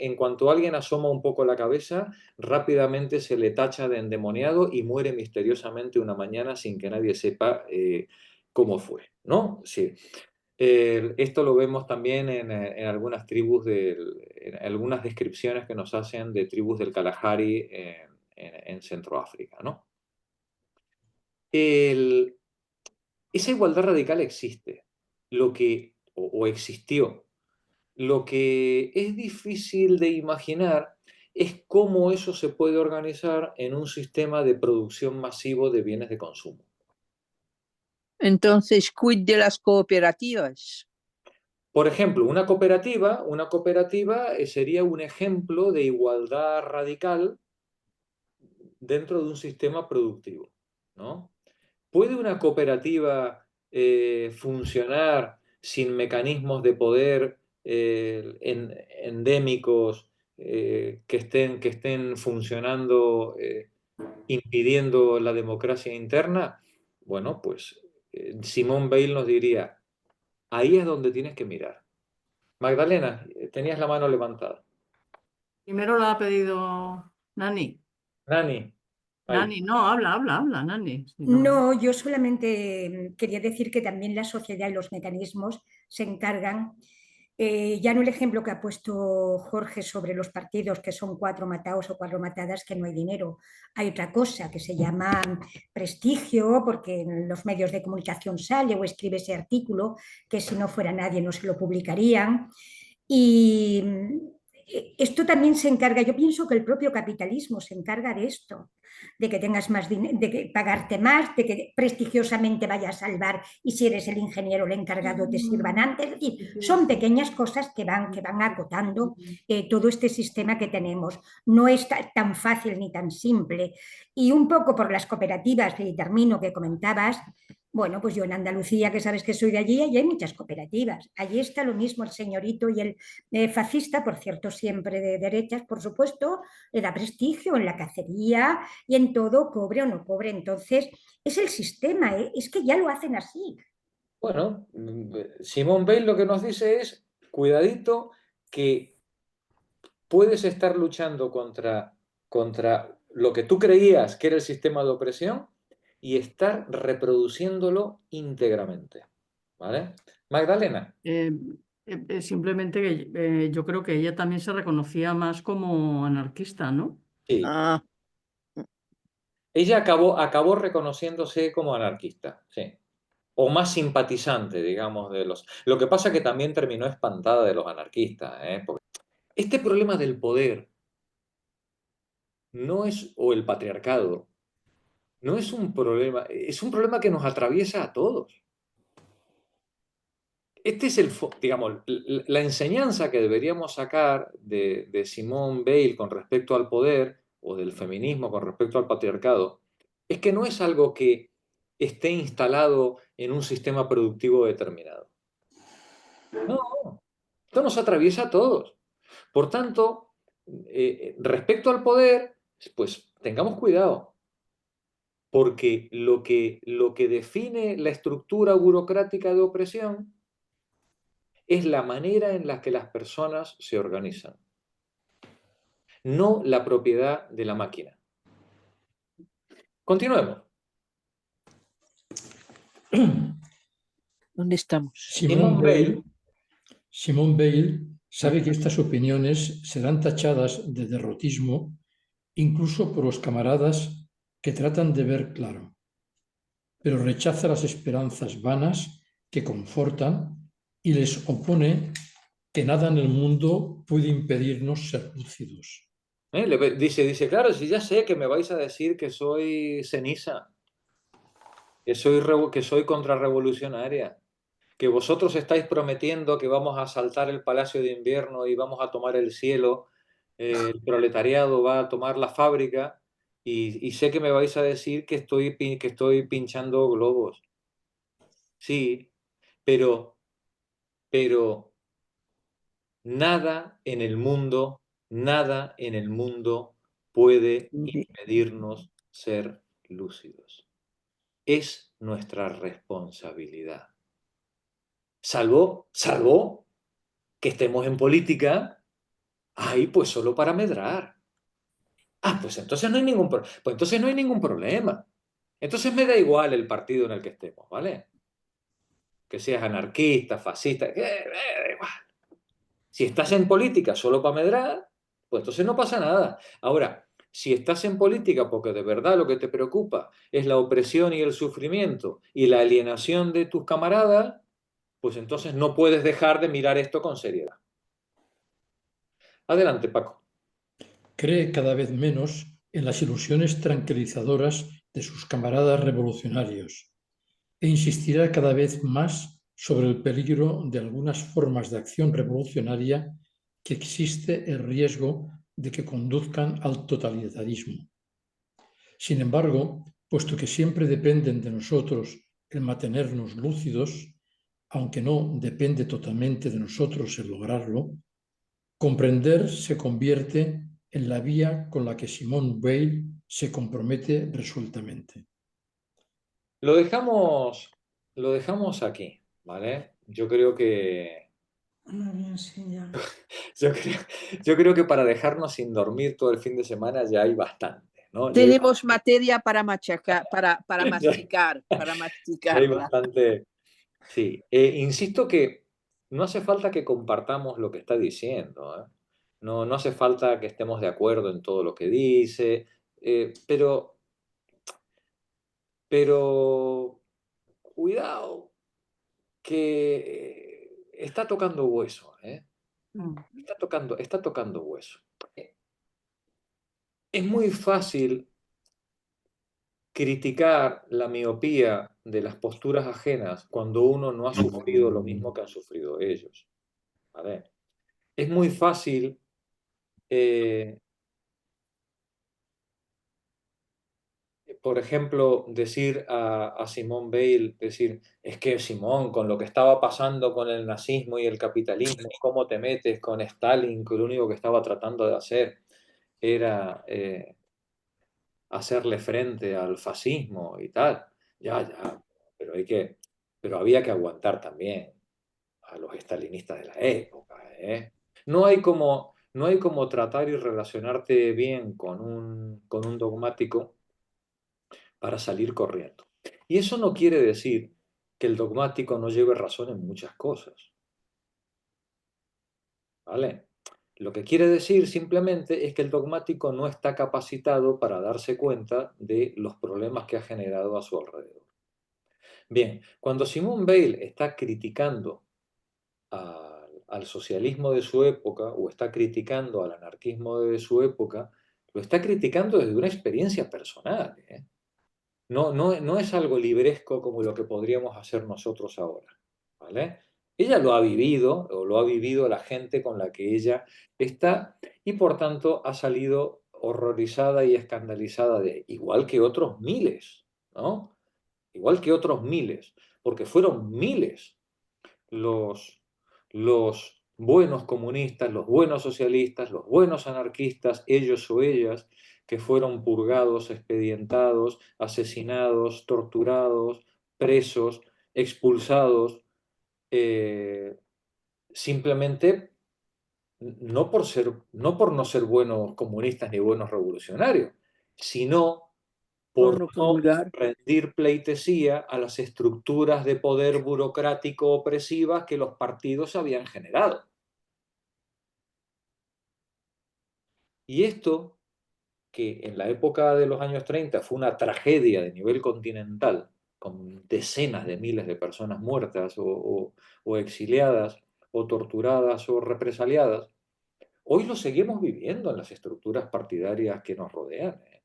Speaker 1: asoma un poco la cabeza, rápidamente se le tacha de endemoniado y muere misteriosamente una mañana sin que nadie sepa cómo fue, ¿no? Sí. Esto lo vemos también en algunas tribus, en algunas descripciones que nos hacen de tribus del Kalahari en Centroáfrica, ¿no? Esa igualdad radical existe, o existió. Lo que es difícil de imaginar es cómo eso se puede organizar en un sistema de producción masivo de bienes de consumo.
Speaker 6: Entonces, quid de las cooperativas.
Speaker 1: Por ejemplo, una cooperativa sería un ejemplo de igualdad radical dentro de un sistema productivo, ¿no? ¿Puede una cooperativa funcionar sin mecanismos de poder endémicos que estén funcionando, impidiendo la democracia interna, bueno, pues Simone Weil nos diría, ahí es donde tienes que mirar. Magdalena, tenías la mano levantada.
Speaker 2: Primero la ha pedido Nani.
Speaker 1: Nani.
Speaker 2: Nani, no, habla, Nani. Si
Speaker 9: No, yo solamente quería decir que también la sociedad y los mecanismos se encargan, ya no el ejemplo que ha puesto Jorge sobre los partidos, que son 4 matados o 4 matadas, que no hay dinero. Hay otra cosa que se llama prestigio, porque en los medios de comunicación sale o escribe ese artículo, que si no fuera nadie no se lo publicarían. Y esto también se encarga, yo pienso que el propio capitalismo se encarga de esto, de que tengas más dinero, de que pagarte más, de que prestigiosamente vayas a salvar y si eres el ingeniero, el encargado te sirvan antes. Es decir, son pequeñas cosas que van acotando todo este sistema que tenemos. No es tan fácil ni tan simple. Y un poco por las cooperativas, y termino, que comentabas. Bueno, pues yo en Andalucía, que sabes que soy de allí, allí hay muchas cooperativas. Allí está lo mismo el señorito y el fascista, por cierto, siempre de derechas, por supuesto, le da prestigio en la cacería y en todo, cobre o no cobre. Entonces, es el sistema, es que ya lo hacen así.
Speaker 1: Bueno, Simone Weil lo que nos dice es, cuidadito, que puedes estar luchando contra lo que tú creías que era el sistema de opresión y estar reproduciéndolo íntegramente. ¿Vale? Magdalena.
Speaker 2: Simplemente que yo creo que ella también se reconocía más como anarquista, ¿no?
Speaker 1: Sí. Ella acabó reconociéndose como anarquista, sí. O más simpatizante, digamos, de los... Lo que pasa es que también terminó espantada de los anarquistas, ¿eh? Porque este problema del poder no es, o el patriarcado, no es un problema que nos atraviesa a todos. Este es digamos, la enseñanza que deberíamos sacar de Simone Weil con respecto al poder, o del feminismo con respecto al patriarcado, es que no es algo que esté instalado en un sistema productivo determinado. No, esto nos atraviesa a todos. Por tanto, respecto al poder, pues tengamos cuidado, porque lo que define la estructura burocrática de opresión es la manera en la que las personas se organizan, no la propiedad de la máquina. Continuemos.
Speaker 6: ¿Dónde estamos?
Speaker 7: Simone Weil sabe que estas opiniones serán tachadas de derrotismo incluso por los camaradas que tratan de ver claro, pero rechaza las esperanzas vanas que confortan y les opone que nada en el mundo puede impedirnos ser lúcidos.
Speaker 1: Dice, claro, si ya sé que me vais a decir que soy ceniza, que soy contrarrevolucionaria, que vosotros estáis prometiendo que vamos a asaltar el Palacio de Invierno y vamos a tomar el cielo, el proletariado va a tomar la fábrica y sé que me vais a decir que estoy pinchando globos. Sí, pero nada en el mundo puede impedirnos ser lúcidos. Es nuestra responsabilidad. Salvo que estemos en política, pues solo para medrar. Pues entonces no hay ningún problema. Entonces me da igual el partido en el que estemos, ¿vale? Que seas anarquista, fascista, da igual. Si estás en política solo para medrar, pues entonces no pasa nada. Ahora, si estás en política porque de verdad lo que te preocupa es la opresión y el sufrimiento y la alienación de tus camaradas, pues entonces no puedes dejar de mirar esto con seriedad. Adelante, Paco.
Speaker 7: Cree cada vez menos en las ilusiones tranquilizadoras de sus camaradas revolucionarios e insistirá cada vez más sobre el peligro de algunas formas de acción revolucionaria que existe el riesgo de que conduzcan al totalitarismo. Sin embargo, puesto que siempre dependen de nosotros el mantenernos lúcidos, aunque no depende totalmente de nosotros el lograrlo, comprender se convierte en la vía con la que Simone Weil se compromete resueltamente.
Speaker 1: Lo dejamos aquí, ¿vale? Yo creo que yo creo que para dejarnos sin dormir todo el fin de semana ya hay bastante, ¿no?
Speaker 6: Tenemos materia para machacar, para
Speaker 1: Ya
Speaker 6: masticar, para
Speaker 1: hay
Speaker 6: masticarla.
Speaker 1: bastante. Sí, insisto que no hace falta que compartamos lo que está diciendo, ¿eh? No, no hace falta que estemos de acuerdo en todo lo que dice, pero cuidado, que está tocando hueso, ¿eh? Está tocando hueso. Es muy fácil criticar la miopía de las posturas ajenas cuando uno no ha sufrido lo mismo que han sufrido ellos, ¿vale? Es muy fácil por ejemplo, decir a Simone Weil, decir, es que Simón, con lo que estaba pasando con el nazismo y el capitalismo, ¿cómo te metes con Stalin, que lo único que estaba tratando de hacer era hacerle frente al fascismo y tal? Ya, pero había que aguantar también a los estalinistas de la época, ¿eh? No hay como tratar y relacionarte bien con un dogmático para salir corriendo. Y eso no quiere decir que el dogmático no lleve razón en muchas cosas, ¿vale? Lo que quiere decir simplemente es que el dogmático no está capacitado para darse cuenta de los problemas que ha generado a su alrededor. Bien, cuando Simone Weil está criticando al socialismo de su época o está criticando al anarquismo de su época, lo está criticando desde una experiencia personal, ¿eh? No es algo libresco como lo que podríamos hacer nosotros ahora, ¿vale? Ella lo ha vivido, o lo ha vivido la gente con la que ella está, y por tanto ha salido horrorizada y escandalizada igual que otros miles, ¿no? Igual que otros miles, porque fueron miles los, los buenos comunistas, los buenos socialistas, los buenos anarquistas, ellos o ellas, que fueron purgados, expedientados, asesinados, torturados, presos, expulsados, simplemente no por no ser buenos comunistas ni buenos revolucionarios, sino por
Speaker 6: no
Speaker 1: no
Speaker 6: comulgar.
Speaker 1: rendir pleitesía a las estructuras de poder burocrático opresivas que los partidos habían generado. Y esto, que en la época de los años 30 fue una tragedia de nivel continental, con decenas de miles de personas muertas o exiliadas o torturadas o represaliadas, hoy lo seguimos viviendo en las estructuras partidarias que nos rodean, ¿eh?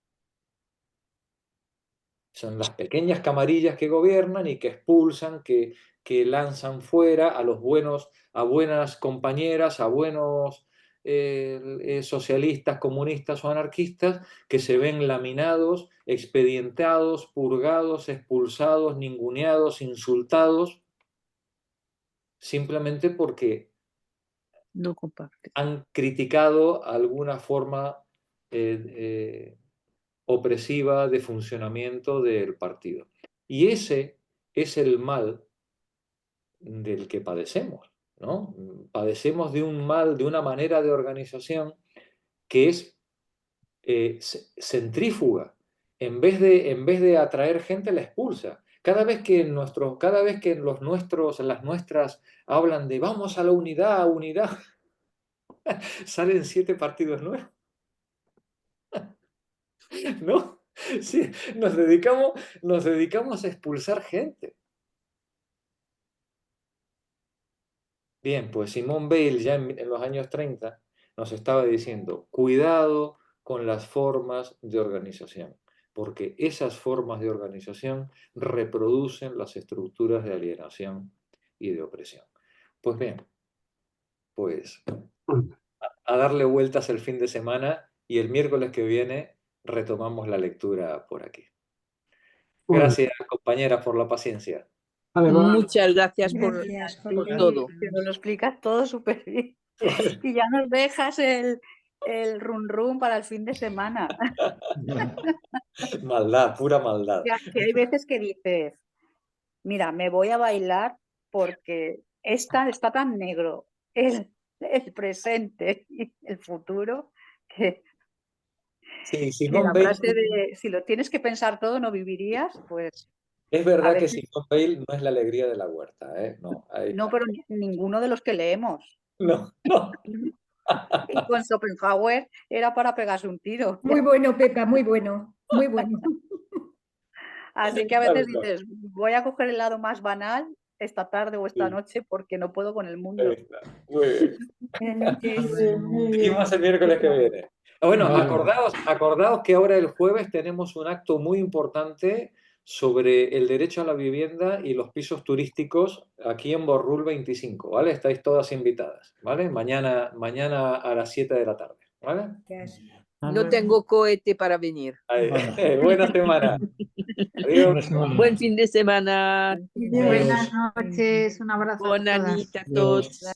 Speaker 1: Son las pequeñas camarillas que gobiernan y que expulsan, que lanzan fuera a los buenos, a buenas compañeras, a buenos socialistas, comunistas o anarquistas que se ven laminados, expedientados, purgados, expulsados, ninguneados, insultados, simplemente porque
Speaker 6: No comparte.
Speaker 1: han criticado alguna forma opresiva de funcionamiento del partido. Y ese es el mal del que padecemos, ¿no? Padecemos de un mal, de una manera de organización que es centrífuga. En vez de atraer gente, la expulsa. Cada vez que los nuestros, las nuestras hablan de vamos a la unidad, salen 7 partidos nuevos. ¿No? Sí, nos dedicamos a expulsar gente. Bien, pues Simone Weil ya en los años 30 nos estaba diciendo, cuidado con las formas de organización, porque esas formas de organización reproducen las estructuras de alienación y de opresión. Pues bien, pues a darle vueltas el fin de semana y el miércoles que viene retomamos la lectura por aquí. Gracias, compañeras, por la paciencia.
Speaker 4: Vale, va.
Speaker 6: Muchas gracias
Speaker 9: Gracias,
Speaker 6: por
Speaker 9: Jorge.
Speaker 6: todo.
Speaker 8: Que nos lo explicas todo súper bien. Y ya nos dejas el run run para el fin de semana.
Speaker 1: Maldad, pura maldad.
Speaker 8: Que hay veces que dices, mira, me voy a bailar porque está tan negro el presente y el futuro que
Speaker 1: Sí,
Speaker 8: la
Speaker 1: Simone Weil,
Speaker 8: frase de si lo tienes que pensar todo no vivirías, pues
Speaker 1: es
Speaker 8: a
Speaker 1: verdad que
Speaker 8: veces
Speaker 1: Simone Weil no es la alegría de la huerta, ¿eh? No,
Speaker 8: no, pero ninguno de los que leemos.
Speaker 1: no, no.
Speaker 8: Y con Schopenhauer era para pegarse un tiro.
Speaker 9: Muy bueno, Pepa, muy bueno, muy bueno.
Speaker 8: Así que a
Speaker 1: Tal
Speaker 8: veces
Speaker 1: cual.
Speaker 8: dices, voy a coger el lado más banal esta tarde o esta
Speaker 1: Sí.
Speaker 8: noche porque no puedo con el mundo.
Speaker 1: Ahí está. Muy bien.
Speaker 9: Buenas noches.
Speaker 5: Muy bien.
Speaker 1: Seguimos el miércoles que viene. Bueno,
Speaker 7: Vale.
Speaker 1: acordaos que ahora el jueves tenemos un acto muy importante sobre el derecho a la vivienda y los pisos turísticos aquí en Borrul 25, ¿vale? Estáis todas invitadas, ¿vale? Mañana a las 7 de la tarde, ¿vale?
Speaker 9: Gracias.
Speaker 6: No tengo cohete para venir.
Speaker 1: Ahí.
Speaker 7: Vale.
Speaker 1: Buena semana. Adiós.
Speaker 7: Buena semana.
Speaker 6: Buen fin de semana.
Speaker 9: Adiós.
Speaker 10: Buenas noches, un abrazo a
Speaker 6: Bona
Speaker 10: todas.
Speaker 6: nit a tots.